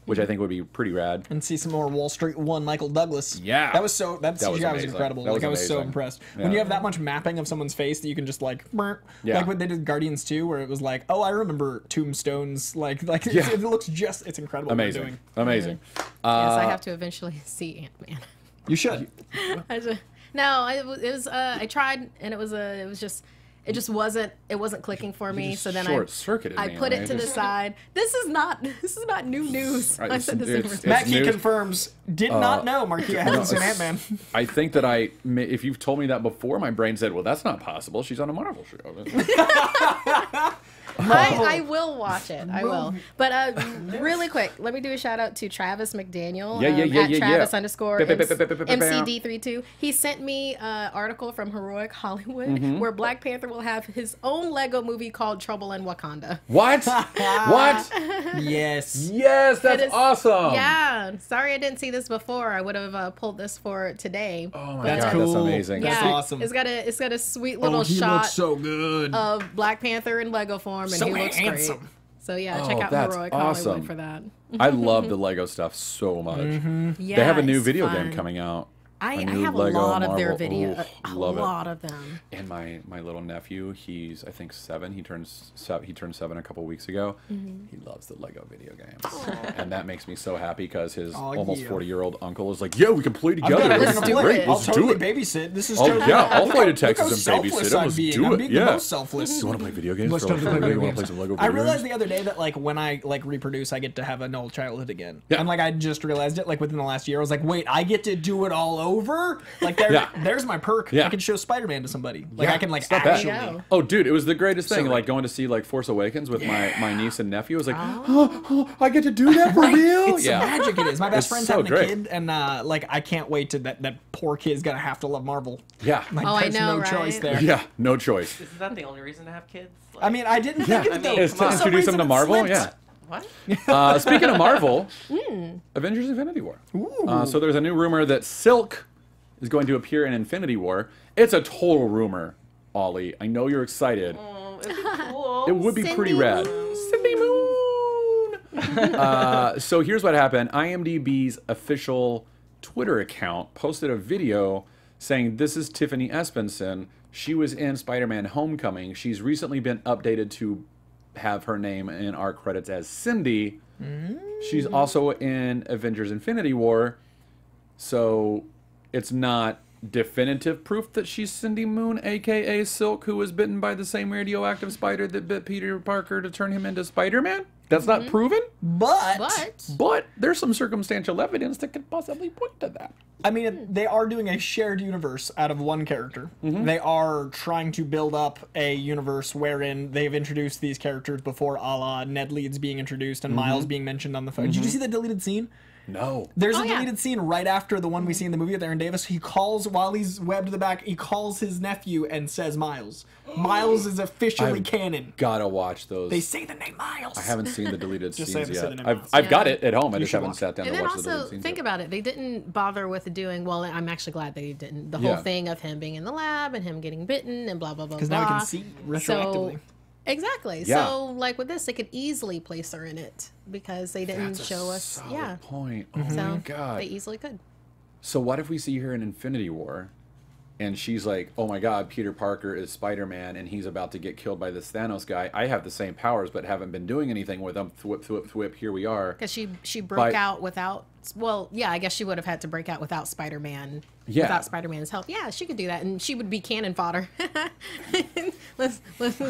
A: which I think would be pretty rad.
C: And see some more Wall Street 1 Michael Douglas.
A: Yeah.
C: That CGI was
A: amazing.
C: incredible.
A: That was
C: I was so
A: amazing.
C: impressed.
A: Yeah.
C: When you have that much mapping of someone's face that you can just like,
A: Yeah.
C: like what they did Guardians 2, where it was like, oh, I remember Tombstone's, like
A: Yeah.
C: it looks just, it's incredible.
A: Amazing.
C: What they're doing.
A: Amazing.
E: Yes, I have to eventually see Ant-Man.
C: You should.
E: I tried, and it just wasn't clicking for me.
A: just
E: So then
A: short-circuited
E: I
A: me,
E: put
A: right?
E: it to the side. This is not new news.
A: Right,
E: I said this in
A: it's-
E: response.
C: Matt Key
A: news.
C: confirms, did not know Marquia hasn't seen
A: it's-
C: Ant-Man.
A: I think that if you've told me that before, my brain said, well, that's not possible. She's on a Marvel show.
E: I will watch it. I will. But really quick, let me do a shout out to Travis McDaniel. At Travis _MCD32. He sent me an article from Heroic Hollywood where Black Panther will have his own Lego movie called Trouble in Wakanda.
A: What? What?
C: Yes.
A: Yes, that's
E: It is-
A: awesome.
E: Yeah. Sorry I didn't see this before. I would have pulled this for today.
A: Oh my
C: That's
A: God,
C: cool.
A: that's amazing.
C: That's
E: Yeah,
C: awesome.
E: It's got a sweet little
C: he
E: shot
C: looks so good.
E: of Black Panther in Lego form, and
C: So
E: he looks
C: handsome.
E: great. So yeah,
A: Oh,
E: check out
A: that's
E: Heroic
A: awesome.
E: Hollywood for that.
A: I love the Lego stuff so much.
E: Yeah,
A: They have a new
E: it's
A: video
E: fun.
A: game coming out.
E: I
A: new
E: have
A: Lego
E: a lot of their
A: Marvel.
E: video,
A: Oof,
E: a
A: love it.
E: lot of them.
A: And my little nephew, he's I think 7. He turned 7 a couple weeks ago. He loves the Lego video games, and that makes me so happy because his almost
C: yeah.
A: 40-year-old uncle is like, "Yeah, we can play together.
E: Let's
A: It's
E: do
A: great.
E: it.
C: I'll
A: Let's
C: totally
A: do it."
C: babysit. This is
A: Oh
C: totally,
A: yeah, I'll fly to
C: look how
A: Texas and babysit
C: selfless
A: him.
C: I'm
A: Let's
C: being.
A: do
C: I'm
A: it.
C: being
A: Yeah.
C: the most selfless.
A: You want to play video games?
C: Let's
A: for
C: totally
A: like
C: play
A: you
C: video
A: want to
C: games.
A: play some Lego
C: I
A: video
C: realized
A: games?
C: the other day that like when I like reproduce, I get to have a null childhood again.
A: Yeah.
C: And like I just realized it like within the last year. I was like, wait, I get to do it all over? Like there's my perk.
A: Yeah.
C: I can show Spider-Man to somebody. Like
A: Yeah,
C: I can like
A: it's not bad.
C: actually.
E: There you go.
A: Oh, dude, it was the greatest thing.
C: So
A: Like
C: good.
A: going to see like Force Awakens with my niece and nephew. I was like, oh, I get to do that for real.
C: It's
A: Yeah,
C: magic it is. My best
A: It's
C: friend's
A: so
C: having
A: great.
C: a kid, and like I can't wait to that poor kid's gonna have to love Marvel.
A: yeah,
C: Like,
E: Oh, I
C: there's
E: know,
C: no choice
E: right?
C: there.
A: yeah. No choice.
D: Is that the only reason to have kids?
C: I mean, I didn't think of it though.
A: Is
D: come
A: to
D: on.
C: For some
A: introduce them
C: reason
A: to
C: it
A: Marvel.
C: slipped.
A: Yeah.
D: what?
A: Speaking of Marvel, Avengers: Infinity War. So there's a new rumor that Silk is going to appear in Infinity War. It's a total rumor, Ollie. I know you're excited.
D: Oh, it'd be cool.
A: It would be
E: Cindy
A: pretty rad.
E: Moon.
A: Cindy Moon. So here's what happened. IMDb's official Twitter account posted a video saying, "This is Tiffany Espenson. She was in Spider-Man Homecoming. She's recently been updated to have her name in our credits as Cindy. She's also in Avengers Infinity War. So it's not definitive proof that she's Cindy Moon, a.k.a. Silk, who was bitten by the same radioactive spider that bit Peter Parker to turn him into Spider-Man. That's not proven, but there's some circumstantial evidence that could possibly point to that.
C: I mean, they are doing a shared universe out of one character. They are trying to build up a universe wherein they've introduced these characters before, a la Ned Leeds being introduced and Miles being mentioned on the phone. Did you see the deleted scene?
A: No.
C: There's a deleted scene right after the one we see in the movie with Aaron Davis. He calls, while he's webbed to the back, he calls his nephew and says Miles. Miles is officially canon.
A: Gotta watch those.
C: They say the name Miles.
A: I haven't seen the deleted
C: Just
A: scenes
C: say the
A: yet.
C: name Miles.
A: I've got it at home. I just
C: should
A: haven't
C: watch
A: sat down
E: And
A: to
E: then
A: watch the deleted
E: also,
A: scenes
E: think
A: yet.
E: about it. They didn't bother with doing, well, I'm actually glad they didn't. The whole thing of him being in the lab and him getting bitten and blah, blah, blah, blah.
C: Because now we can see retroactively.
E: Exactly.
A: Yeah.
E: So, like with this, they could easily place her in it because they didn't show us.
A: Solid point. Oh
E: So
A: my god.
E: they easily could.
A: So what if we see her in Infinity War, and she's like, "Oh my God, Peter Parker is Spider-Man, and he's about to get killed by this Thanos guy. I have the same powers, but haven't been doing anything with them. Thwip, thwip, thwip. Here we are."
E: Because she broke out without. Well, yeah, I guess she would have had to break out without Spider-Man.
A: Yeah.
E: Without Spider-Man's help. Yeah, she could do that, and she would be cannon fodder. let's
A: You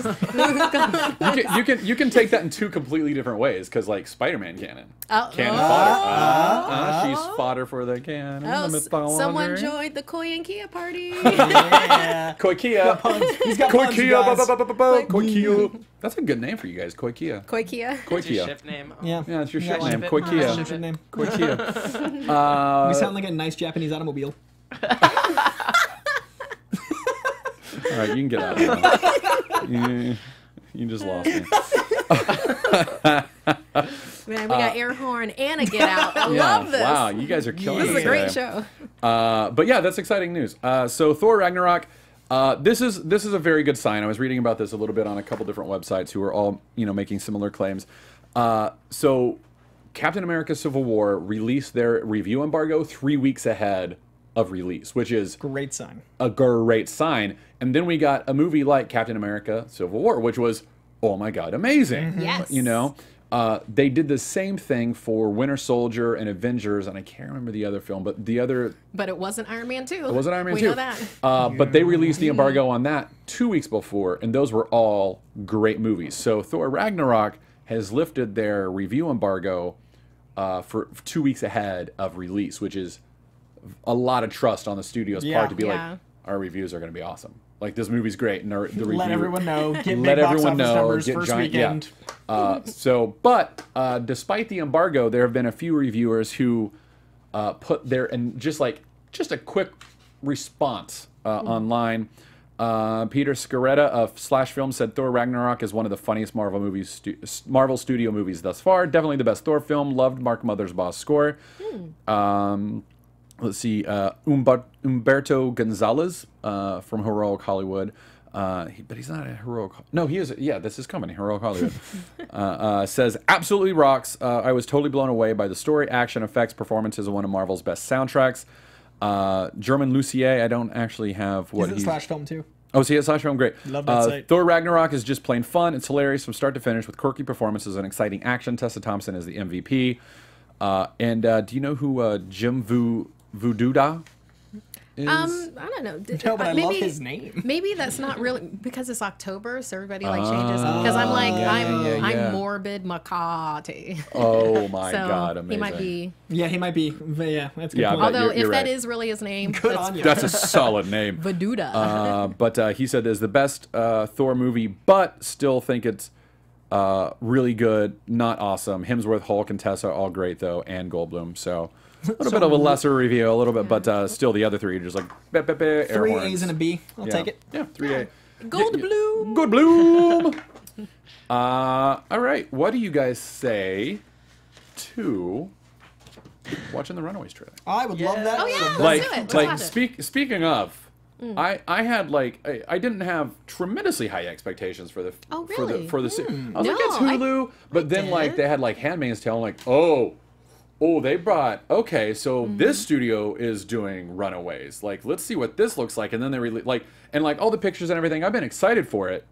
A: can take that in two completely different ways, because like Spider-Man cannon, cannon fodder. She's fodder for the cannon.
E: Oh,
A: the mythology.
E: someone joined the Koi and Kia party.
C: Yeah.
A: Koikia.
C: He's got puns, you guys.
A: Koikia. That's a good name for you guys. Koikia.
E: Koi Kia.
D: It's your
A: Koikia.
D: shift name.
C: Yeah.
A: Yeah, it's your
C: Yeah,
A: ship name.
D: ship it.
A: Koikia.
C: Ship name.
A: Koikia.
C: We sound like a nice Japanese automobile.
A: All right, you can get out of here. You just lost me.
E: Man, we got air horn and a get out. I love this.
A: Wow, you guys are killing
E: This is
A: it
E: a great
A: today.
E: show.
A: But yeah, that's exciting news. So Thor Ragnarok, this is a very good sign. I was reading about this a little bit on a couple different websites who are all making similar claims. So Captain America: Civil War released their review embargo 3 weeks ahead of release, which is
C: Great sign.
A: a great sign. And then we got a movie like Captain America: Civil War, which was, oh my God, amazing.
E: Yes.
A: They did the same thing for Winter Soldier and Avengers, and I can't remember the other film, but the other...
E: But it wasn't Iron Man 2.
A: It wasn't Iron Man 2.
E: We know that.
A: But they released the embargo on that 2 weeks before, and those were all great movies. So Thor Ragnarok has lifted their review embargo for 2 weeks ahead of release, which is a lot of trust on the studio's part to be like, our reviews are going to be awesome. Like, this movie's great, and the review...
C: Let everyone know. Get
A: Let
C: big box
A: everyone
C: office
A: know.
C: numbers
A: Get
C: first
A: giant,
C: weekend.
A: But despite the embargo, there have been a few reviewers who put their... And just a quick response online. Peter Scaretta of Slash Film said Thor Ragnarok is one of the funniest Marvel Studio movies thus far. Definitely the best Thor film. Loved Mark Mothersbaugh's score. Let's see, Umberto Gonzalez from Heroic Hollywood, but he's not a Heroic... No, he is. Yeah, this is coming, Heroic Hollywood. Says, absolutely rocks. I was totally blown away by the story, action, effects, performances of one of Marvel's best soundtracks. German Lucier, I don't actually have what
C: He's at Slash Film too.
A: Oh, see, it's Slash Film, great.
C: Love that site.
A: Thor Ragnarok is just plain fun. It's hilarious from start to finish with quirky performances and exciting action. Tessa Thompson is the MVP. Do you know who Jim Vududa is?
E: I don't know.
C: No, but I love his name.
E: Maybe that's not really because it's October, so everybody changes. Because I'm like, I'm morbid Makati.
A: Oh my
E: So
A: God, amazing.
E: he might be.
C: Yeah, he might be. Yeah, that's a good
A: Yeah,
C: point.
A: but
E: Although
A: you're
E: if that
A: right.
E: is really his name,
C: Good
E: that's
C: on you.
A: That's a solid name.
E: Vaduda.
A: But he said it's the best Thor movie, but still think it's really good, not awesome. Hemsworth, Hulk, and Tessa all great though, and Goldblum. So a little bit of a lesser review, a little bit, but still the other three are just like air
C: 3
A: horns.
C: A's and a B. I'll take it.
A: Yeah, 3A.
E: Goldblum.
A: Goldblum. All right, what do you guys say to watching the Runaways trailer?
C: I would love that.
E: Oh, yeah.
C: so
E: Let's do it. Let's watch it.
A: Speaking of I had like I didn't have tremendously high expectations for the
E: Oh, really?
A: for the I was
E: No,
A: like, it's Hulu, but then like
E: did.
A: they had like Handmaid's Tale. I'm like, oh, they brought, okay, so this studio is doing Runaways. Like, let's see what this looks like. And then they like all the pictures and everything. I've been excited for it,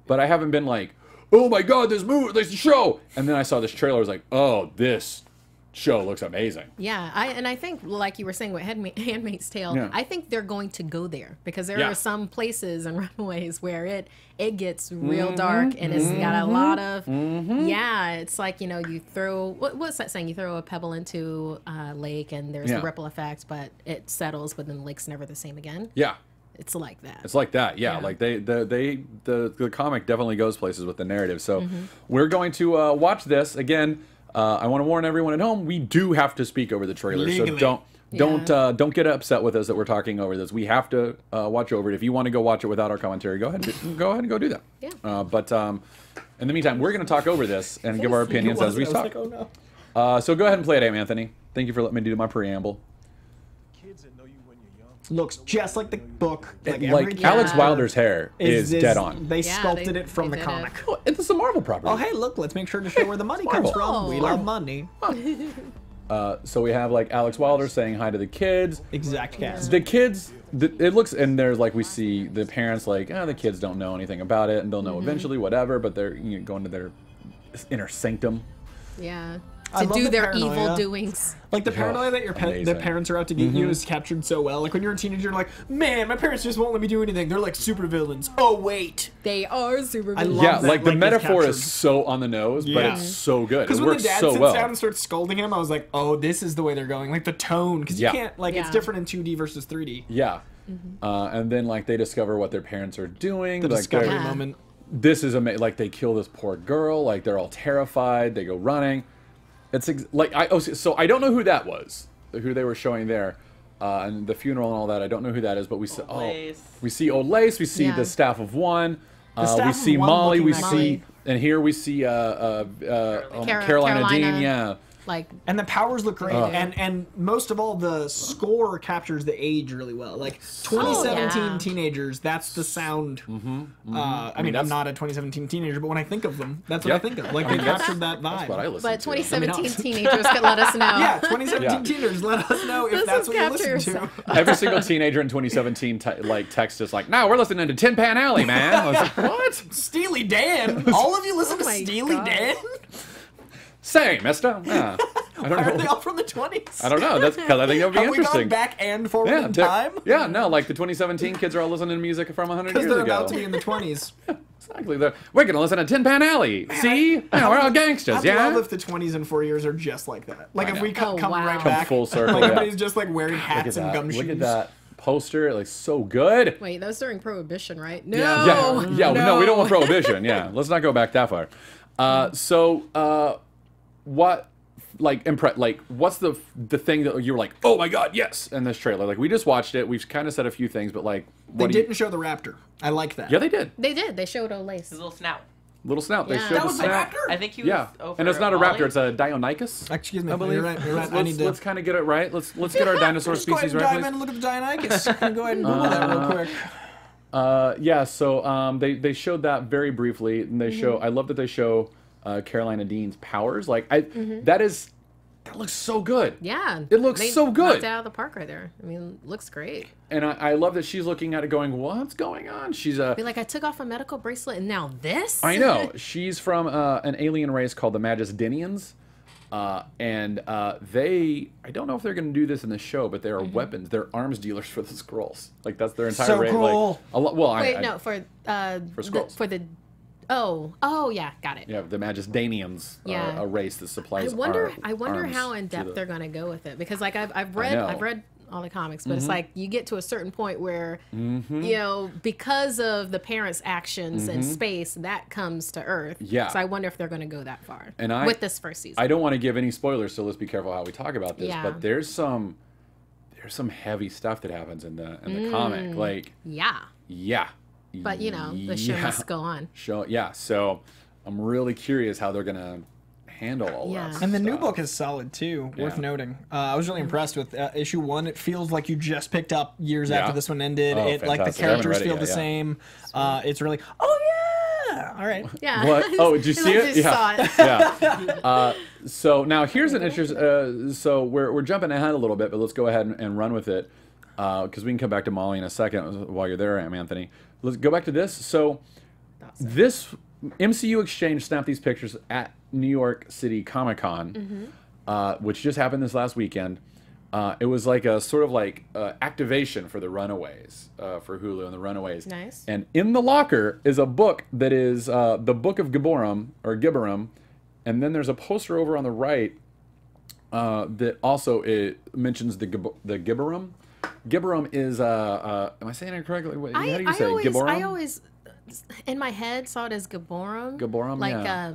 A: but I haven't been like, oh my god, this show. And then I saw this trailer. I was like, oh, this show looks amazing.
E: Yeah, I think like you were saying with Handmaid's Tale,
A: Yeah.
E: I think they're going to go there because there
A: Yeah.
E: are some places in Runaways where it gets real dark and it's got a lot of yeah. It's like, you know, you throw what's that saying? You throw a pebble into a lake and there's
A: Yeah.
E: the ripple effect, but it settles, but then the lake's never the same again.
A: Yeah.
E: It's like that.
A: It's like that, yeah.
E: Yeah.
A: Like the comic definitely goes places with the narrative. So we're going to watch this again. I want to warn everyone at home: we do have to speak over the trailer,
C: Legally.
A: so don't get upset with us that we're talking over this. We have to watch over it. If you want to go watch it without our commentary, go ahead and go do that.
E: Yeah.
A: But in the meantime, we're going to talk over this and give our opinions as we talk.
C: Like, oh no.
A: So go ahead and play it, Anthony. Thank you for letting me do my preamble.
G: Kids that know you when you're young.
C: Looks just like the book. Like,
A: Like
C: every
A: Alex
C: character
A: Wilder's hair is dead on.
C: They
E: Yeah,
C: sculpted
E: they-
C: it from
E: they
C: the
E: did it.
C: comic.
A: Oh, it's a Marvel property.
C: Oh, hey, look, let's make sure to show where the money comes
A: Marvel.
C: from. We love money.
A: So we have like Alex Wilder saying hi to the kids.
C: Exact cast.
A: The kids, it looks, and there's like we see the parents like, the kids don't know anything about it, and they'll know eventually, whatever. But they're going to their inner sanctum.
E: Yeah.
C: I
E: To
C: love
E: do
C: the
E: their
C: paranoia.
E: evil doings.
C: Like the paranoia that the
A: amazing.
C: parents are out to get you is captured so well. Like when you're a teenager, you're like, man, my parents just won't let me do anything. They're like super villains. Oh wait.
E: They are super
C: I
E: villains.
C: love
A: Yeah,
C: that,
A: like the
C: like, it's
A: metaphor
C: captured.
A: is so on the nose, but
C: Yeah.
A: it's so good. It
C: Because when the
A: works
C: dad
A: so
C: sits
A: well.
C: down and starts scolding him, I was like, oh, this is the way they're going. Like the tone, because
A: Yeah.
C: you can't, like, it's
E: Yeah.
C: different in 2D versus 3D.
A: Yeah. And then like they discover what their parents are doing.
C: The
A: like
C: discovery
A: they're-
E: Yeah.
C: moment.
A: This is amazing. Like they kill this poor girl. Like they're all terrified. They go running. It's like so I don't know who that was, who they were showing there, and the funeral and all that. I don't know who that is, but we see
D: Lace.
A: we see old Lace. We see
E: Yeah.
A: the staff of one.
C: staff
A: We
C: of
A: see
C: one
A: Molly. We
C: looking
A: see
E: Molly.
A: and here we see Carolina Dean.
E: Carolina.
A: Yeah.
E: Like,
C: And the powers look great, and most of all, the score captures the age really well. Like 2017
E: yeah.
C: teenagers, that's the sound. I mean,
A: that's-
C: I'm not a 2017 teenager, but when I think of them, that's what I
A: Yep.
C: think of. Like they captured that vibe.
A: That's what I listen
E: but
A: to.
E: 2017 teenagers could let us know.
C: Yeah, 2017
A: Yeah.
C: teenagers, let us know if
E: This
C: that's
E: is
C: what you
E: capture
C: listen to.
E: yourself.
A: Every single teenager in 2017 like text us like, "No, we're listening to Tin Pan Alley, man." I was like, "What?
C: Steely Dan. All of you listen to
E: Oh my
C: Steely
E: God.
C: Dan?
A: Say, Mister." Yeah. I don't
C: Why are they
A: know.
C: all from the 20s?
A: I don't know. That's because I think that would be
C: Have we
A: interesting.
C: gone back and forward
A: Yeah,
C: in
A: they're-
C: time?
A: yeah, no, like the 2017 kids are all listening to music from 100
C: Because
A: years
C: they're
A: ago.
C: about to be in the 20s.
A: Exactly. We're gonna listen to Tin Pan Alley. See? Yeah, we're all gangsters,
C: I
A: yeah?
C: love if the 20s and 4 years are just like that. Like
A: I
C: if
A: know.
C: we come
E: Oh, wow.
C: right
E: Come
C: back,
A: full circle,
C: like
A: yeah.
C: everybody's just like wearing
A: Look at
C: hats and
A: that.
C: gumshoes.
A: Look at that poster. It looks so good.
E: Wait, that was during Prohibition, right? No.
C: Yeah.
A: No, we don't want prohibition. Yeah, let's not go back that far. What, like, what's the thing that you were like, oh my god, yes, in this trailer? Like, we just watched it. We've kind of said a few things, but like,
C: They
A: what do you-
C: didn't show the raptor. I like that.
A: Yeah, they did.
E: They did. They showed Olace.
D: His little snout.
A: Little snout. They
E: Yeah.
A: showed
E: That
A: the
C: was the
A: snout.
C: raptor?
D: I think he was
A: Yeah,
D: over
A: and it's not a
D: Wally.
A: raptor. It's a Deinonychus.
C: Excuse me.
A: I believe.
C: You're right. You're right. I need to.
A: Let's kind of get it right. Let's get our dinosaur
C: Just go ahead
A: species
C: and
A: right.
C: dive in
A: please.
C: and look at the Deinonychus. Go ahead and Google that real quick.
A: Yeah, so they showed that very briefly, and they show. I love that they show Carolina Dean's powers. Like that looks so good.
E: Yeah.
A: It looks
E: They
A: so good.
E: knocked it out of the park right there. I mean, looks great.
A: And I love that she's looking at it, going, "What's going on?" She's a.
E: Be like, I took off a medical bracelet and now this?
A: I know she's from an alien race called the Magistinians. And they, I don't know if they're going to do this in the show, but they are weapons. They're arms dealers for the Skrulls. Like that's their entire
C: So
A: race.
C: cool.
A: Like, a lot. Well,
E: Wait, no, for
A: Skrulls.
E: for the oh yeah, got it.
A: Yeah, the Magistanians
E: Yeah.
A: are a race that supplies.
E: I wonder
A: arms
E: how in
A: to
E: depth
A: the-
E: they're gonna go with it because like I've
A: know.
E: read all the comics, but it's like you get to a certain point where you know because of the parents' actions in space that comes to Earth.
A: Yeah.
E: So I wonder if they're gonna go that far
A: And
E: with this first season.
A: I don't want to give any spoilers, so let's be careful how we talk about this.
E: Yeah.
A: But there's some heavy stuff that happens in the comic. Like,
E: yeah,
A: yeah.
E: but you know the show must go on.
A: So I'm really curious how they're gonna handle all
E: Yeah.
A: that.
C: And the new
A: stuff.
C: book is solid too, worth
A: Yeah.
C: noting. I was really impressed with issue 1. It feels like you just picked up years after
A: Yeah.
C: this one ended.
A: Oh,
C: It like the
A: fantastic. I haven't
C: characters
A: read it
C: feel
A: yet,
C: the
A: yeah.
C: same. It's really all right.
E: Yeah.
A: What? Oh, did you see it?
E: Just saw it.
A: Yeah. So now here's an interest. So we're jumping ahead a little bit, but let's go ahead and run with it because we can come back to Molly in a second while you're there, Anthony. Let's go back to this. So this MCU Exchange snapped these pictures at New York City Comic Con, which just happened this last weekend. It was like a sort of like activation for the Runaways, for Hulu and the Runaways.
E: Nice.
A: And in the locker is a book that is the Book of Gibborim, or Gibborim, and then there's a poster over on the right that also mentions the Gibborim. Gibborim is, am I saying it correctly? How do you say it? Gibborim?
E: I always, in my head, saw it as Gibborim.
A: Gibborim,
E: like,
A: yeah.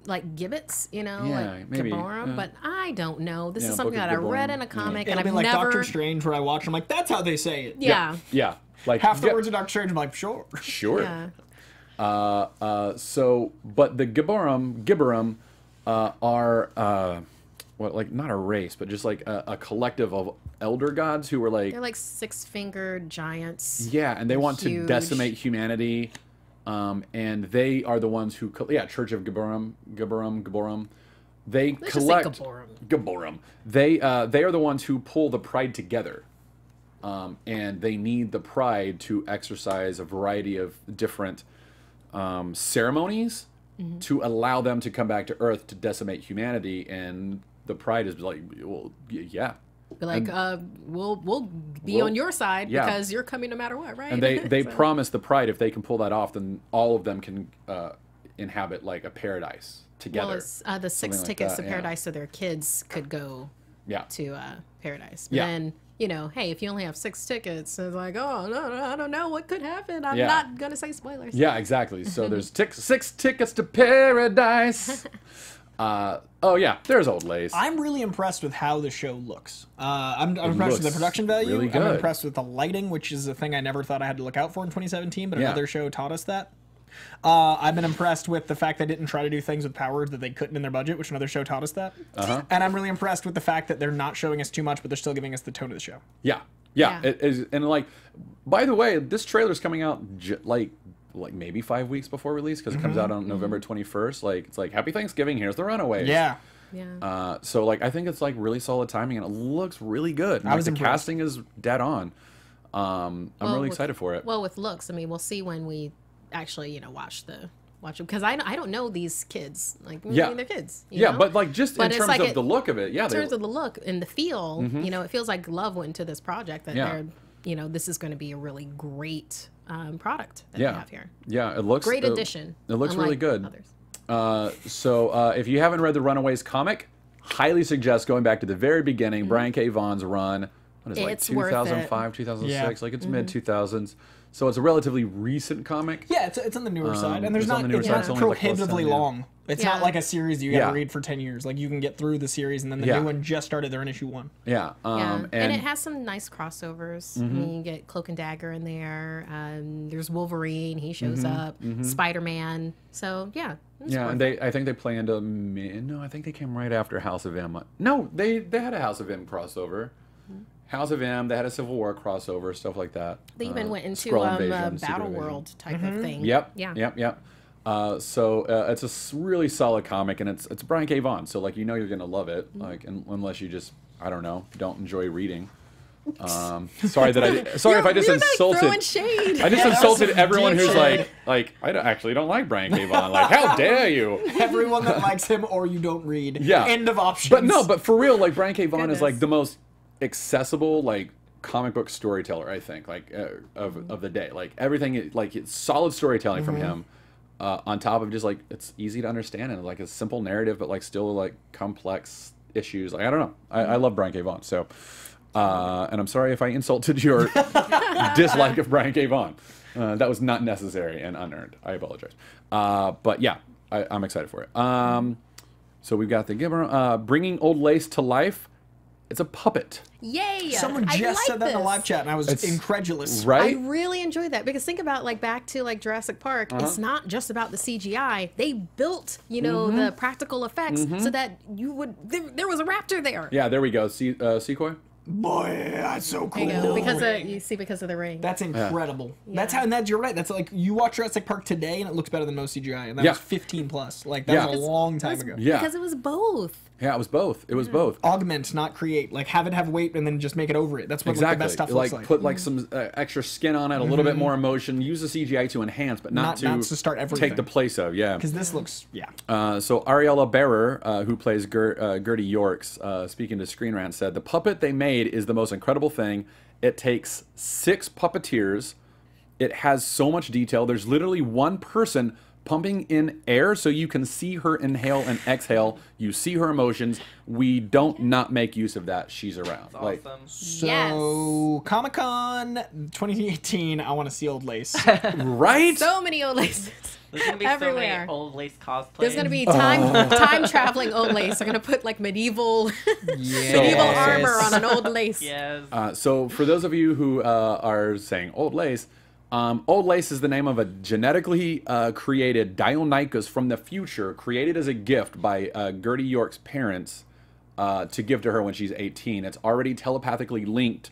E: Like gibbets, you know,
A: Yeah,
E: like
A: maybe,
E: Gibborim, but I don't know. This
A: Yeah,
E: is something
A: Book of
E: that I read
A: Gibborim,
E: in a comic,
C: It'll
E: and
C: be
E: I've
C: like
E: never.
C: Doctor Strange, where I watch. I'm like, that's how they say it.
E: Yeah.
A: Yeah. Like
C: Half the words of Doctor Strange, I'm like, sure.
A: Sure.
E: Yeah.
A: But the Gibborim are what, like, not a race, but just like a collective of elder gods who were like,
E: They're like 6-fingered giants.
A: yeah, and they want to
E: Huge.
A: decimate humanity, and they are the ones who, Church of Gibborim. They
E: Let's just say
A: collect
E: Gibborim.
A: Gibborim. They are the ones who pull the pride together, and they need the pride to exercise a variety of different ceremonies to allow them to come back to Earth to decimate humanity. And the pride is like, well, yeah.
E: Be like, we'll be on your side
A: yeah.
E: because you're coming no matter what, right?
A: And they
E: So-
A: promise the pride, if they can pull that off, then all of them can inhabit like a paradise together.
E: Well, it's, the 6
A: Something like
E: tickets
A: that,
E: to
A: yeah.
E: paradise, so their kids could go
A: Yeah.
E: to paradise. But
A: Yeah.
E: then, you know, hey, if you only have 6 tickets, it's like, oh, no, I don't know what could happen. I'm
A: Yeah.
E: not going to say spoilers.
A: Yeah, exactly. So there's 6 tickets to paradise. Oh yeah, there's old Lace.
C: I'm really impressed with how the show looks. I'm impressed with the
A: looks
C: production value.
A: really
C: I'm
A: good.
C: impressed with the lighting, which is a thing I never thought I had to look out for in 2017, but
A: Yeah.
C: another show taught us that. I've been impressed with the fact they didn't try to do things with powers that they couldn't in their budget, which another show taught us that. And I'm really impressed with the fact that they're not showing us too much, but they're still giving us the tone of the show.
A: Yeah.
E: Yeah.
A: It is, and like, by the way, this trailer's coming out like maybe 5 weeks before release because it comes out on November 21st. Like, it's like, Happy Thanksgiving. Here's the Runaways.
C: Yeah.
E: Yeah.
A: So like, I think it's like really solid timing and it looks really good. And,
C: I was
A: the
C: impressed.
A: casting is dead on. I'm really excited for it.
E: Well, with looks, I mean, we'll see when we actually, you know, watch it because I don't know these kids. Like, I
A: Yeah.
E: mean, they're kids. You
A: Yeah,
E: know?
A: but like just
E: But
A: in
E: it's
A: terms
E: like
A: of the look of it, yeah.
E: in terms of the look and the feel, you know, it feels like love went into this project. That
A: Yeah.
E: they're, you know, this is going to be a really great product that
A: yeah.
E: we have here.
A: Yeah, it looks
E: Great addition.
A: It looks really
E: unlike
A: good.
E: Others.
A: So if you haven't read the Runaways comic, highly suggest going back to the very beginning. Brian K. Vaughan's run. What is it, like
E: It's worth it.
A: 2005, 2006?
C: Yeah.
A: Like it's mid 2000s. So it's a relatively recent comic.
C: Yeah, it's on the newer side, and there's
A: it's on
C: not
A: the newer
C: it's
A: side,
C: not
A: it's only like
C: prohibitively
A: close to, yeah.
C: long. It's
E: Yeah.
C: not like a series you got to
A: Yeah.
C: read for 10 years. Like you can get through the series, and then the
A: Yeah.
C: new one just started. They're in issue 1.
A: Yeah.
E: Yeah,
A: And
E: and it has some nice crossovers. I mean, you get Cloak and Dagger in there. There's Wolverine; he shows up. Spider-Man. So yeah, it's
A: yeah,
E: worth
A: and I think they play into no, I think they came right after House of M. No, they had a House of M crossover. House of M, they had a Civil War crossover, stuff like that.
E: They even went into
A: Skrull
E: a
A: Invasion, Secret
E: Battle
A: Invasion.
E: World type of thing.
A: Yep.
E: Yeah.
A: Yep. So it's a really solid comic, and it's Brian K. Vaughan. So like you're gonna love it. Like unless you just don't enjoy reading. Sorry if I just
E: You're like
A: insulted.
E: throwing shade.
A: I just insulted everyone who's
C: shade.
A: like I actually don't like Brian K. Vaughan. Like how dare you?
C: Everyone that likes him or you don't read.
A: Yeah.
C: End of options.
A: But for real, like Brian K. Vaughan is like
E: Goodness.
A: the most accessible like comic book storyteller I think like of the day. Like everything like it's solid storytelling from him. On top of just like it's easy to understand and like a simple narrative, but like still like complex issues. Like I don't know. I love Brian K. Vaughan. So, and I'm sorry if I insulted your dislike of Brian K. Vaughan. That was not necessary and unearned. I apologize. But yeah, I'm excited for it. So we've got the Gibber, bringing old Lace to life. It's a puppet.
E: Yay!
C: Someone
E: I
C: just
E: like
C: said that in the
E: this.
C: live chat, and I was
A: It's-
C: incredulous.
A: Right?
E: I really enjoyed that because think about like back to like Jurassic Park. It's not just about the CGI. They built, you know, the practical effects so that you would there was a raptor there.
A: Yeah, there we go. Sequoia?
C: Boy, that's so cool.
E: There you go. Because of the ring.
C: That's incredible. That's how, and that's, you're right. That's like, you watch Jurassic Park today and it looks better than most CGI, and that
A: Yeah.
C: was 15 plus. Like, that was a long time ago.
A: Yeah.
E: Because it was both.
A: Yeah, it was both. It was both.
C: Augment, not create. Like, have it have weight and then just make it over it. That's what like, the best stuff looks like.
A: Put like some extra skin on it, a little bit more emotion. Use the CGI to enhance, but not to
C: start everything.
A: take the place of. Yeah.
C: Because this looks,
A: So Ariella Bearer, who plays Gertie Yorks, speaking to Screen Rant, said the puppet they made is the most incredible thing. It takes 6 puppeteers. It has so much detail. There's literally one person pumping in air so you can see her inhale and exhale. You see her emotions. We don't not make use of that. She's around.
D: Awesome.
C: So, Comic-Con 2018, I want to see Old Lace.
A: Right?
E: So many old laces.
D: There's gonna be so
E: Everywhere.
D: many old lace cosplays.
E: There's gonna be time traveling old lace. They're gonna put like medieval medieval armor on an old lace.
D: Yes.
A: So for those of you who are saying Old Lace, Old Lace is the name of a genetically created Deinonychus from the future, created as a gift by Gertie York's parents to give to her when she's 18. It's already telepathically linked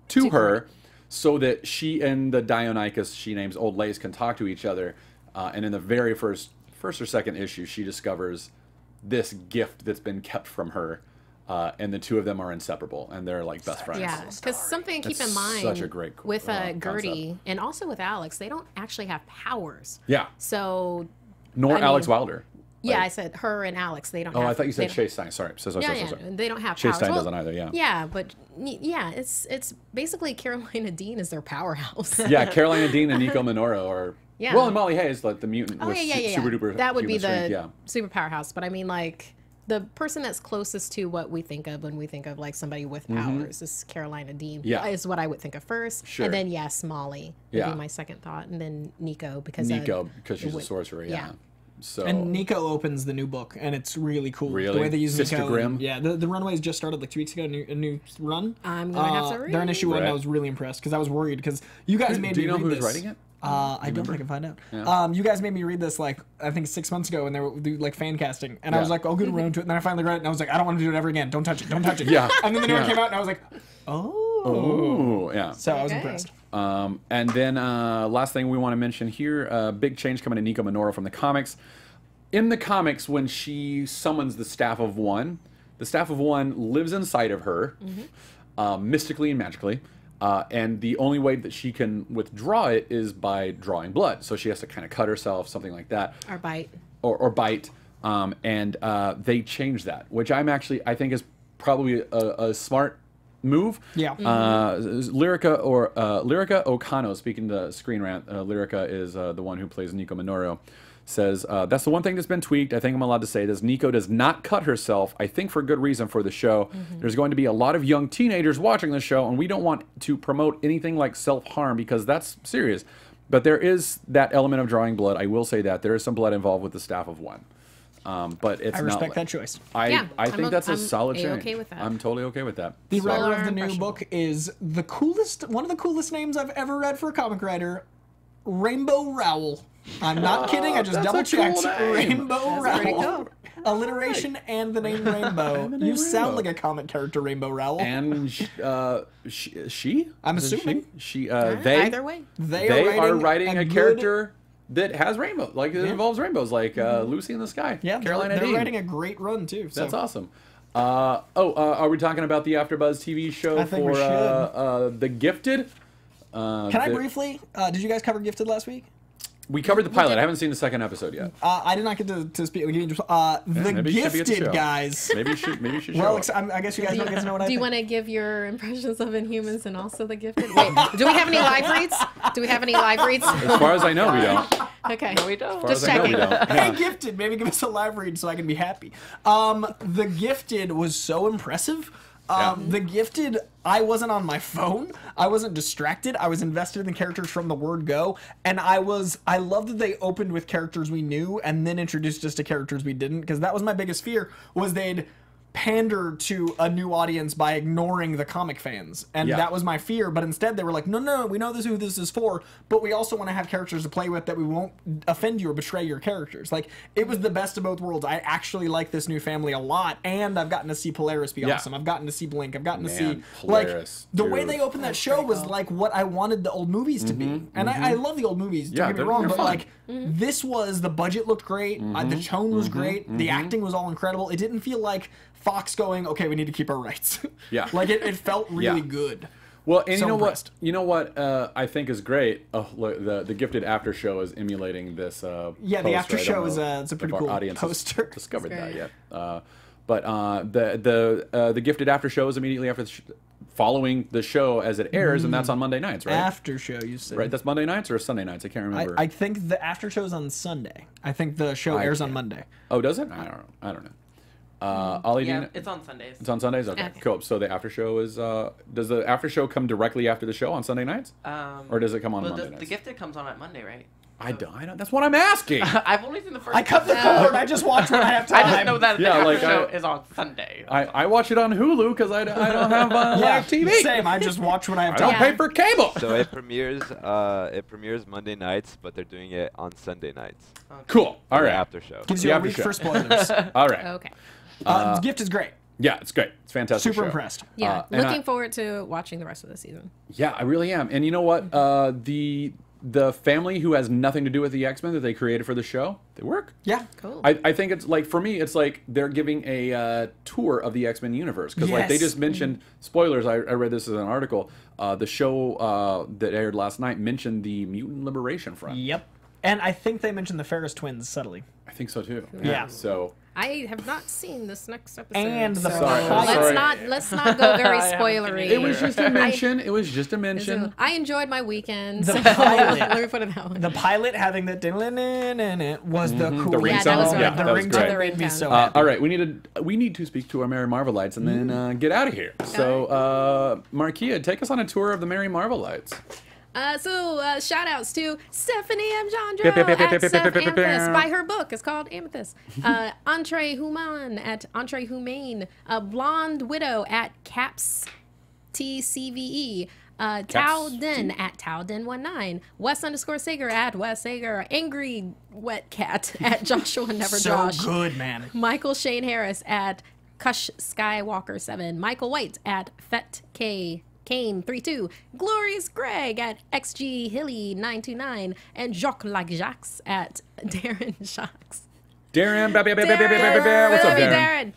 A: to her so that she and the Deinonychus she names Old Lace can talk to each other. And in the very first or second issue, she discovers this gift that's been kept from her. And the two of them are inseparable, and they're like best friends.
E: Yeah, because something to keep in mind
A: such a great
E: with Gertie
A: concept.
E: and also with Alex, they don't actually have powers.
A: Yeah.
E: So.
A: Nor
E: I
A: Alex
E: mean,
A: Wilder.
E: Yeah,
A: Like-
E: I said her and Alex. They don't.
A: Oh,
E: have,
A: I thought you said
E: they
A: Chase Stein. Sorry. Sorry.
E: Yeah, they don't have
A: Chase
E: powers.
A: Stein
E: Well,
A: doesn't either. Yeah.
E: Yeah, but yeah, it's basically Carolina Dean is their powerhouse.
A: Yeah, Carolina Dean and Nico Minoru are.
E: Yeah.
A: Well, and Molly Hayes, like the mutant
E: Oh
A: with
E: yeah.
A: super duper.
E: That would be
A: human
E: the
A: strength, yeah.
E: super powerhouse. But I mean, like the person that's closest to what we think of when we think of like somebody with powers is Carolina Dean.
A: Yeah.
E: Is what I would think of first.
A: Sure.
E: And then yes, Molly would
A: Yeah.
E: be my second thought, and then Nico because
A: she's a sorcerer. Yeah. So.
C: And Nico opens the new book, and it's really cool.
A: Really?
C: The way they use
A: Sister
C: Nico.
A: Grimm?
C: Yeah, the Runaways just started like 2 weeks ago, a new run.
E: I'm gonna have to read.
C: They're in issue 1, and I
A: Right.
C: was really impressed because I was worried because you guys made
A: Do
C: me
A: you know
C: read
A: who's
C: this.
A: writing it?
C: I don't think I can find out. You guys made me read this like I think 6 months ago, and they were like fan casting, and I was
A: Yeah.
C: like, I'll get around to it. And then I finally read it, and I was like, I don't want to do it ever again. Don't touch it. Don't touch it.
A: Yeah.
C: And then the new one
A: Yeah.
C: came out, and I was like, oh.
A: Oh, yeah.
C: So I was
E: Okay.
C: impressed.
A: And then last thing we want to mention here, big change coming to Nico Minoru from the comics. In the comics, when she summons the Staff of One, the Staff of One lives inside of her, mystically and magically. And the only way that she can withdraw it is by drawing blood. So she has to kind of cut herself, something like that.
E: Or bite.
A: Or bite. And they changed that, which I think is probably a smart move.
C: Yeah.
A: Lyrica Okano, speaking to Screen Rant, Lyrica is the one who plays Nico Minoru, says, that's the one thing that's been tweaked. I think I'm allowed to say this. Nico does not cut herself, I think for good reason for the show. There's going to be a lot of young teenagers watching the show, and we don't want to promote anything like self-harm because that's serious. But there is that element of drawing blood. I will say that. There is some blood involved with the Staff of One. But it's
C: I respect
A: not,
C: that choice.
E: Yeah,
A: I think that's a
E: I'm
A: solid change.
E: A-okay with that.
A: I'm totally okay with that.
C: The
A: So-
C: writer of the new
E: impressionable.
C: book is one of the coolest names I've ever read for a comic writer, Rainbow Rowell. I'm not kidding. I just
A: that's a
C: double checked.
A: cool name.
C: Rainbow
E: pretty
C: Rowell.
E: cool.
C: Alliteration and the name Rainbow.
A: the
C: You
A: name
C: sound
A: Rainbow.
C: like a comic character, Rainbow Rowell.
A: And she?
C: I'm
A: Is it
C: assuming.
A: She,
E: Either
A: they
E: way.
C: They
A: are writing a
C: good-
A: character that has rainbow, like it involves rainbows, like Lucy in the Sky.
C: Yeah,
A: Carolina
C: they're
A: Dean.
C: writing a great run too. So.
A: That's awesome. Are we talking about the AfterBuzz TV show
C: I think
A: for
C: we should.
A: The Gifted?
C: Can I briefly? Did you guys cover Gifted last week?
A: We covered the pilot. I haven't seen the second episode yet.
C: I did not get to speak. The
A: maybe you should be at the show.
C: Gifted guys.
A: Maybe you should show
C: Well,
A: up.
C: I guess you guys don't get to know what I
E: Do you
C: think.
E: want to give your impressions of Inhumans and also the Gifted? Wait, do we have any live reads? Do we have any live reads?
A: As far as I know, we don't.
E: Okay.
D: No, we don't.
A: As far
E: Just
A: as I know, we
E: checking.
A: don't.
C: Hey,
A: Yeah.
C: Gifted, maybe give us a live read so I can be happy. The Gifted was so impressive. The Gifted, I wasn't on my phone. I wasn't distracted. I was invested in the characters from the word go. And I love that they opened with characters we knew and then introduced us to characters we didn't. Because that was my biggest fear, was they'd pander to a new audience by ignoring the comic fans, and
A: Yeah.
C: that was my fear. But instead, they were like, no, we know this is who this is for, but we also want to have characters to play with that we won't offend you or betray your characters. Like, it was the best of both worlds. I actually like this new family a lot, and I've gotten to see Polaris be awesome. I've gotten to see Blink. I've gotten to see
A: Polaris,
C: like the way
A: dude.
C: they opened that show was like what I wanted the old movies to be, and I love the old movies. Don't
A: Yeah,
C: get me
A: they're
C: wrong, but
A: fun.
C: like this was the budget looked great, the tone was great, the acting was all incredible. It didn't feel like Fox going, okay, we need to keep our rights.
A: Yeah.
C: Like it felt really
A: Yeah.
C: good.
A: Well, and
C: So
A: you know
C: impressed.
A: what? You know what I think is great. Oh, look, the Gifted After Show is emulating this.
C: Yeah, the
A: post,
C: after
A: right? I
C: show
A: don't
C: is
A: know
C: it's a pretty
A: if
C: cool
A: our audience has
C: poster.
A: discovered
E: It's
A: that
E: great.
A: yet. But the Gifted After Show is immediately after following the show as it airs, and that's on Monday nights, right?
C: After show, you said.
A: Right, that's Monday nights or Sunday nights. I can't remember.
C: I think the after show's on Sunday. I think the show airs on
A: can't.
C: Monday.
A: Oh, does it? I don't know. Ollie, do you
D: Yeah,
A: know?
D: it's on Sundays.
A: It's on Sundays. Okay,
E: Okay.
A: cool. So the after show is. Does the after show come directly after the show on Sunday nights, or does it come on
D: well,
A: Monday
D: the
A: nights?
D: Gifted comes on at Monday, right?
A: I don't. That's what I'm asking.
D: I've only seen the first.
C: I cut the
D: episode.
C: cord. I just watch when I have
D: I
C: time.
D: just know that the
A: Yeah,
D: after
A: like,
D: show
A: I-
D: is on Sunday.
A: I watch it on Hulu because I don't have live TV.
C: Same. I just watch when I have
A: I
C: time.
A: don't pay for cable.
F: So it premieres Monday nights, but they're doing it on Sunday nights.
A: Cool. All
F: The
A: right.
F: after show.
C: Gives
A: The
C: you a
A: after
C: week
A: show.
C: for spoilers.
A: All right.
E: Okay.
C: Gift is great.
A: Yeah, it's great. It's a fantastic.
C: Super
A: show.
C: impressed.
E: Yeah,
A: and
E: looking forward to watching the rest of the season.
A: Yeah, I really am. And you know what? The family who has nothing to do with the X-Men that they created for the show, they work.
C: Yeah.
E: Cool.
A: I think it's like, for me, it's like they're giving a tour of the X-Men universe. Because like they
C: Yes.
A: just mentioned, spoilers, I read this as an article, the show that aired last night mentioned the Mutant Liberation Front.
C: Yep. And I think they mentioned the Ferris twins subtly.
A: I think so too.
C: Yeah.
A: So
E: I have not seen this next episode.
C: And the
E: so
A: Sorry,
C: pilot.
A: sorry.
E: let's not go very
D: I haven't seen
E: spoilery.
A: it was just a mention. It was just a mention.
E: I enjoyed my weekend.
C: The
E: so
C: pilot.
E: let me put it that way.
C: The pilot having the was the coolest.
A: The ringtone.
E: Yeah, that was
A: Yeah,
E: really
A: that
C: the
A: was
C: ringtone
A: great.
C: made me so
E: Uh,
C: happy.
A: All right, we need to speak to our Merry Marvellites and then get out of here. So, Markia, take us on a tour of the Merry Marvellites.
E: So shout outs to Stephanie M. Jandro at Steph Amethyst. Buy her book. It's called Amethyst. Entree Human at Entree Humane. Blonde Widow at Caps TCVE. Tao Den at Taoden19. Wes_Sager at Wes Sager. Angry Wet Cat at Joshua Never
C: So
E: Josh.
C: good, man.
E: Michael Shane Harris at Kush Skywalker 7. Michael White at Fet K. Kane 32, Glorious Greg at XG Hilly 929, and Jacques like Jacques at Darren Jacques.
A: Darren, what's up, Darren?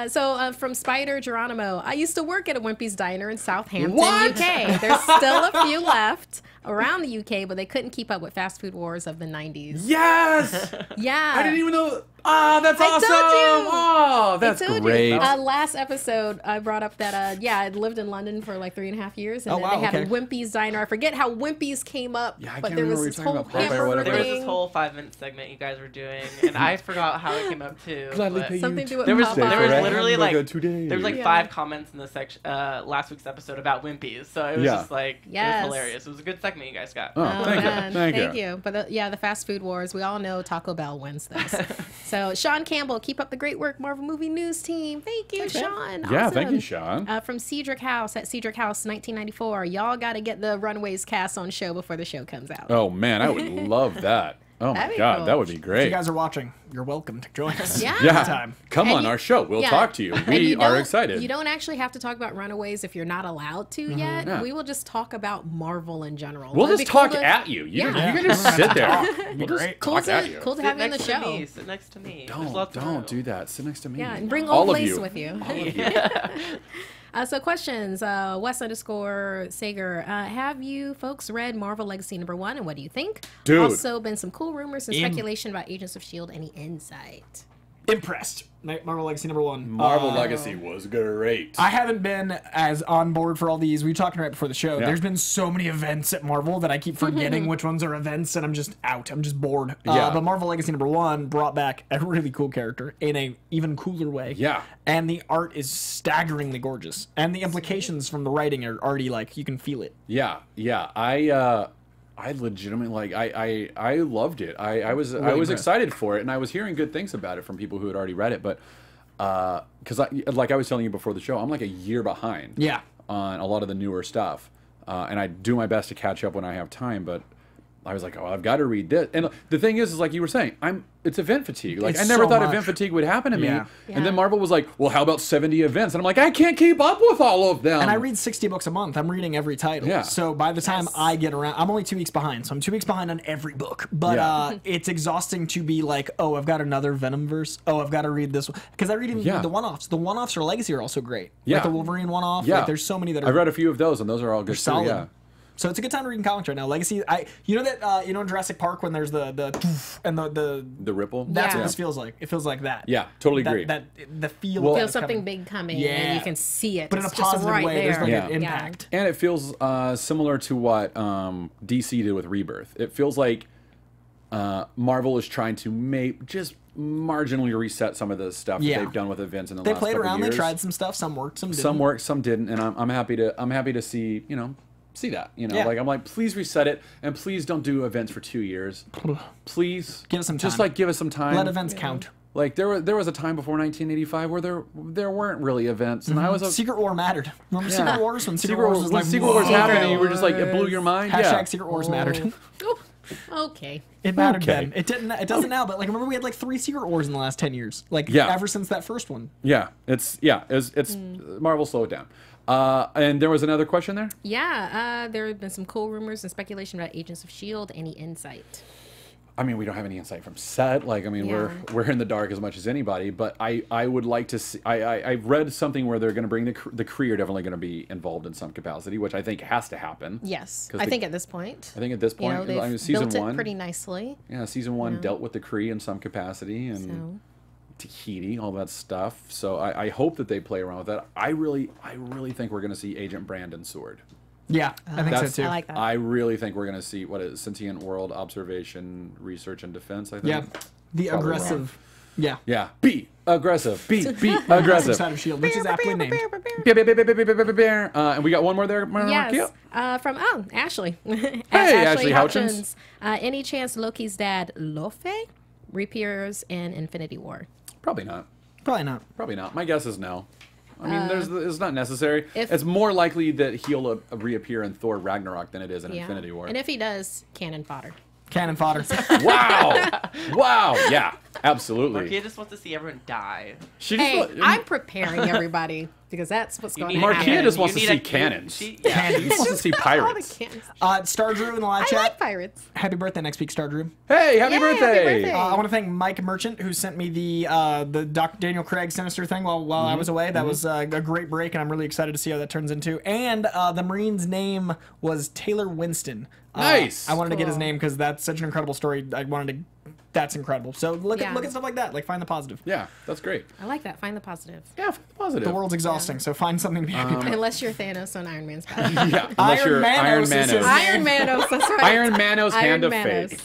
E: So from Spider Geronimo, I used to work at a Wimpy's Diner in Southampton,
A: What?
E: UK. There's still a few left around the UK, but they couldn't keep up with fast food wars of the 90s.
A: Yes!
E: Yeah.
A: I didn't even know. Ah, that's
E: I
A: awesome!
E: told you.
A: Oh, that's
E: I told
A: great.
E: You. Last episode, I brought up that, I'd lived in London for like 3.5 years, and
C: Oh,
E: then
C: wow,
E: they had a
C: okay.
E: Wimpy's Diner. I forget how Wimpy's came up,
A: Yeah, I
E: but
A: can't
E: there was
A: remember
E: this
A: what you're
E: whole
A: talking about, Popeye or
E: hamburger
A: whatever.
D: There was
E: thing.
D: this whole 5-minute segment you guys were doing, and I forgot how it came up too.
A: Gladly
D: but
A: pay you.
E: Something to do with
D: There was
E: Popeye.
D: there was
A: Right.
D: literally
A: Hamburger
D: like
A: today.
D: there was like
E: Yeah.
D: 5 comments in the section last week's episode about Wimpy's, so it was
A: Yeah.
D: just like
E: Yes.
D: it was hilarious. It was a good segment you guys got.
A: Oh, thank you.
E: Man,
A: Thank you.
E: you. But the fast food wars, we all know Taco Bell wins this. So Sean Campbell, keep up the great work, Marvel Movie News team. Thank you, Sean.
A: Yeah, thank you,
E: Awesome.
A: Sean.
E: From Cedric House at Cedric House 1994. Y'all got to get the Runaways cast on show before the show comes out.
A: Oh, man, I would love that. Oh, my
E: That'd be
A: God,
E: cool.
A: that would be
C: If
A: great.
C: you guys are watching, you're welcome to join us.
E: Yeah.
A: Yeah,
C: Anytime.
A: come
E: And
A: on
E: you-
A: our show. We'll
E: yeah.
A: talk to you.
E: And
A: We
E: you
A: are
E: don't-
A: excited.
E: You don't actually have to talk about Runaways if you're not allowed to yet.
A: Yeah.
E: We will just talk about Marvel in general.
A: We'll
E: It'd
A: just
E: be cool
A: talk
E: to-
A: at you. You
E: Yeah.
A: can just sit there.
C: It'd be
A: We'll just
C: great.
E: Cool
A: talk at you.
E: cool to
D: Sit
E: have you in the
D: next
E: show.
D: to me. Sit next to me. There's
A: Don't
D: lots of room.
A: do that. Sit next to me.
E: Yeah, and bring
A: All
E: old
A: of
E: Lace
A: you.
E: with you.
A: All of you.
E: So questions, Wes_Sager, have you folks read Marvel Legacy #1 and what do you think?
A: Dude.
E: Also been some cool rumors and speculation about Agents of S.H.I.E.L.D. Any insight?
C: Impressed. Marvel Legacy #1.
A: Marvel Legacy was great.
C: I haven't been as on board for all these. We were talking right before the show.
A: Yeah.
C: There's been so many events at Marvel that I keep forgetting which ones are events, and I'm just out. I'm just bored.
A: Yeah.
C: But Marvel Legacy #1 brought back a really cool character in a even cooler way.
A: Yeah.
C: And the art is staggeringly gorgeous, and the implications from the writing are already like you can feel it.
A: Yeah. I legitimately I loved it. I was
C: impressed.
A: excited for it, and I was hearing good things about it from people who had already read it. But because like I was telling you before the show, I'm like a year behind.
C: Yeah.
A: On a lot of the newer stuff, and I do my best to catch up when I have time, but. I was like, oh, I've got to read this. And the thing is like you were saying, it's event fatigue. Like,
C: It's
A: I never
C: so
A: thought
C: much.
A: event fatigue would happen to me.
C: Yeah.
A: And then Marvel was like, well, how about 70 events? And I'm like, I can't keep up with all of them.
C: And I read 60 books a month. I'm reading every title.
A: Yeah.
C: So by the time I get around, I'm only 2 weeks behind. So I'm 2 weeks behind on every book. But it's exhausting to be like, oh, I've got another Venom verse. Oh, I've got to read this one. Because I read even the one-offs. The one-offs for Legacy are also great.
A: Yeah.
C: Like the Wolverine one-off.
A: Yeah.
C: Like there's so many that are
A: I've read a few of those, and those are all good too.
C: solid.
A: Yeah.
C: So it's a good time to read comics right now. Legacy, you know that in Jurassic Park when there's the and the
A: ripple.
C: That's
E: Yeah.
C: what this feels like. It feels like that.
A: Yeah, totally agree.
C: That the feel.
A: Well-
C: that
E: Feel
C: it's
E: something
C: coming.
E: big coming,
C: Yeah.
E: and you can see it.
C: But in a
E: It's just
C: positive
E: right
C: way.
E: there.
C: There's like an
A: Yeah.
C: impact.
A: And it feels similar to what DC did with Rebirth. It feels like Marvel is trying to just marginally reset some of the stuff that they've done with events in the
C: They
A: last
C: played
A: couple
C: around.
A: years.
C: They tried some stuff. Some worked. Some didn't.
A: Some worked, some didn't, and I'm happy to see see that.
C: Yeah.
A: Like I'm like, please reset it, and please don't do events for 2 years. Please
C: Give us some
A: Just
C: time.
A: like give us some time.
C: Let events count.
A: Like there was a time before 1985 where there weren't really events, and I was
C: Secret War mattered. Remember
A: Yeah.
C: Secret Wars when
A: Secret Wars
C: was
A: when
C: like
A: Secret Wars
C: whoa.
A: happened, you were just like it blew your mind.
C: Hashtag
A: Yeah.
C: Secret Wars mattered.
E: Oh, okay.
C: It mattered
A: Okay.
C: then. It didn't. It doesn't now. But like, remember we had like 3 Secret Wars in the last 10 years. Like ever since that first one.
A: Yeah, it's Marvel slowed down. And there was another question there.
E: Yeah, there have been some cool rumors and speculation about Agents of S.H.I.E.L.D. Any insight?
A: I mean, we don't have any insight from set. Like, I mean, we're in the dark as much as anybody. But I would like to see. I've read something where they're going to bring the Kree are definitely going to be involved in some capacity, which I think has to happen.
E: Yes,
A: I
E: think at this point.
A: I think at this point,
E: they've
A: I mean, season
E: built
A: one
E: it pretty nicely.
A: Yeah, season one dealt with the Kree in some capacity and Tahiti, all that stuff. So I hope that they play around with that. I really think we're going to see Agent Brandon Sword.
C: Yeah, I think so too.
E: I like that.
A: I really think we're going to see what is Sentient World Observation, Research, and Defense. I think.
C: Yeah, the
A: Probably
C: aggressive. Yeah.
A: Yeah. Be aggressive. Be aggressive.
C: Side of Shield, which is aptly named.
A: And we got one more there, Markia?
E: Yes, from Ashley.
A: Hey, Ashley Houchins.
E: Any chance Loki's dad, Lofe, reappears in Infinity War?
A: Probably not.
C: Probably not.
A: Probably not. My guess is no. I mean, it's not necessary.
E: if-
A: It's more likely that he'll reappear in Thor Ragnarok than it is in Infinity War.
E: And if he does, cannon fodder.
C: Cannon fodder.
A: Wow! Wow! Yeah, absolutely.
D: Marquia just wants to see everyone die.
A: She just
E: Hey, I'm preparing everybody because that's what's going to
A: Marquia
E: happen.
A: just wants to
D: You
A: see
D: need a-
A: cannons.
D: she-
A: He wants to see
E: All the
A: pirates.
E: cannons.
C: Star Drew in the live
E: I
C: chat.
E: like pirates.
C: Happy birthday next week, Star Drew.
A: Hey, happy
E: Yay, happy
A: birthday!
E: birthday.
C: I want to thank Mike Merchant who sent me the Dr. Daniel Craig Sinister thing while I was away. That was a great break, and I'm really excited to see how that turns into. And the Marine's name was Taylor Winston.
A: Nice.
C: I wanted to get his
E: Cool.
C: name because that's such an incredible story. I wanted to. That's incredible. So look
E: Yeah.
C: at stuff like that. Like find the positive.
A: Yeah, that's great.
E: I like that. Find the positive.
A: Yeah, positive.
C: The world's exhausting, so find something to be happy about.
E: Unless you're Thanos on Iron Man's back.
A: Yeah, unless
C: Iron
A: you're
C: Manos
A: Iron
C: is
A: Manos.
C: his-
E: Iron Manos, that's right.
A: Iron Manos hand of
E: Manos.
A: fate.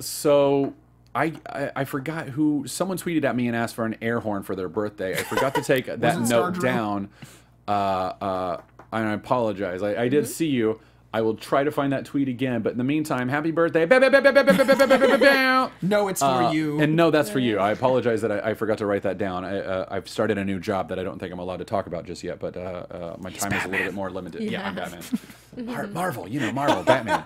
A: So I forgot who someone tweeted at me and asked for an air horn for their birthday. I forgot to take that
C: Wasn't Star
A: note
C: Drew?
A: down. And I apologize. I did see you. I will try to find that tweet again. But in the meantime, happy birthday.
C: No, it's for you.
A: And no, that's for you. I apologize that I forgot to write that down. I've started a new job that I don't think I'm allowed to talk about just yet, but my time is a little bit more limited. Yeah, I'm Batman. Marvel, Marvel, Batman.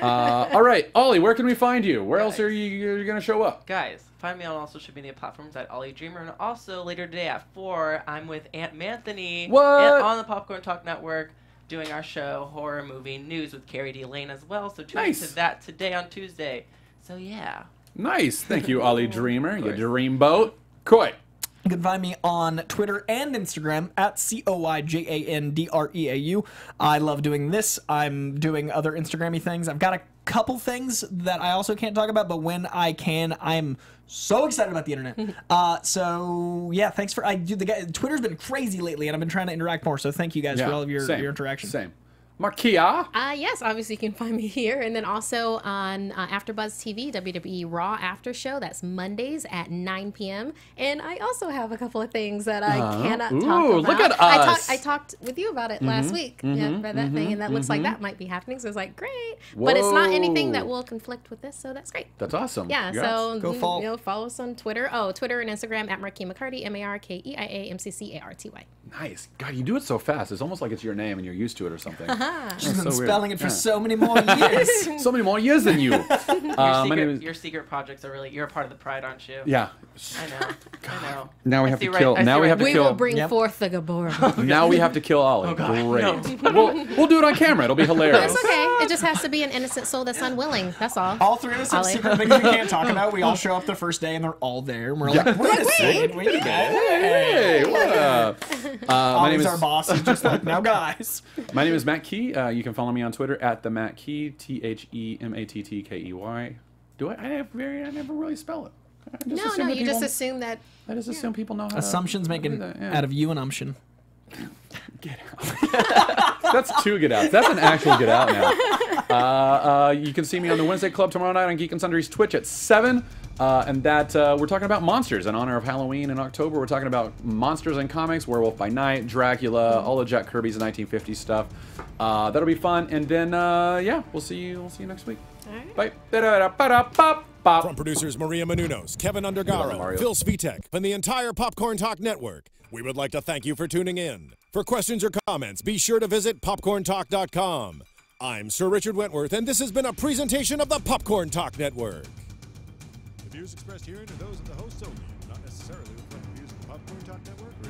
A: All right, Ollie, where can we find you? Where else are you going to show up?
D: Guys, find me on all social media platforms at Ollie Dreamer, and also later today at 4, I'm with Aunt Manthony
A: What?
D: on the Popcorn Talk Network doing our show Horror Movie News with Carrie D. Lane as well. So tune
A: Nice.
D: into that today on Tuesday. So yeah.
A: Nice. Thank you, Ollie Dreamer. You dreamboat. Coy.
C: You can find me on Twitter and Instagram at COIJANDREAU. I love doing this. I'm doing other Instagram-y things. I've got a couple things that I also can't talk about, but when I can, I'm so excited about the internet. So yeah, thanks for Twitter's been crazy lately, and I've been trying to interact more. So thank you guys for all of your interaction.
A: Same. Markia.
E: Yes, obviously you can find me here, and then also on AfterBuzz TV, WWE Raw After Show. That's Mondays at 9 p.m. And I also have a couple of things that I cannot talk about.
A: Look at us.
E: I talked with you about it last week. About that thing, and that looks like that might be happening. So it's like great, but it's not anything that will conflict with this. So that's great.
A: That's awesome.
E: Yeah.
A: Congrats.
E: So
C: Go follow.
E: Follow us on Twitter. Oh, Twitter and Instagram at Marquis McCarty, MarkeiaMcCarty.
A: Nice. God, you do it so fast. It's almost like it's your name and you're used to it or something.
C: She's been
A: so weird.
C: spelling it for so many more years.
A: So many more years than you. My name is...
D: Your secret projects are really, you're a part of the pride, aren't you?
A: Yeah.
D: I know.
A: Now we have to kill. Now we have to
E: We
A: kill.
E: will bring forth the Gabora.
A: Now we have to kill Ollie.
D: Oh, God,
A: Great.
D: no.
A: We'll do it on camera. It'll be hilarious.
E: That's okay. It just has to be an innocent soul that's unwilling. That's all.
C: All three of us have
E: Ollie.
C: secret things we can't talk about. We all show up the first day and they're all there. And we're like, wait, we
A: Hey, what up? My name
C: Ollie's
A: is
C: our boss. He's just like, now guys.
A: My name is Matt Key. You can follow me on Twitter at the Matt Key, TheMattkey. Do I? I never really spell it. I just assume that
E: You just
A: people-
E: assume that.
A: I just assume people know how
C: Assumptions
A: to
C: making
A: do that, yeah.
C: out of you and umption.
A: Get out. That's 2 get outs. That's an actual get out now. You can see me on the Wednesday Club tomorrow night on Geek and Sundry's Twitch at 7. And that we're talking about monsters in honor of Halloween in October. We're talking about monsters in comics, Werewolf by Night, Dracula, all of Jack Kirby's 1950s stuff. That'll be fun. And then yeah, we'll see you next week. Bye.
B: From producers Maria Menounos, Kevin Undergaro,
A: Mario.
B: Phil Svitek, and the entire Popcorn Talk Network, we would like to thank you for tuning in. For questions or comments, be sure to visit popcorntalk.com. I'm Sir Richard Wentworth, and this has been a presentation of the Popcorn Talk Network.
G: The views expressed herein are those of the hosts only, not necessarily reflect the views of the Popcorn Talk Network or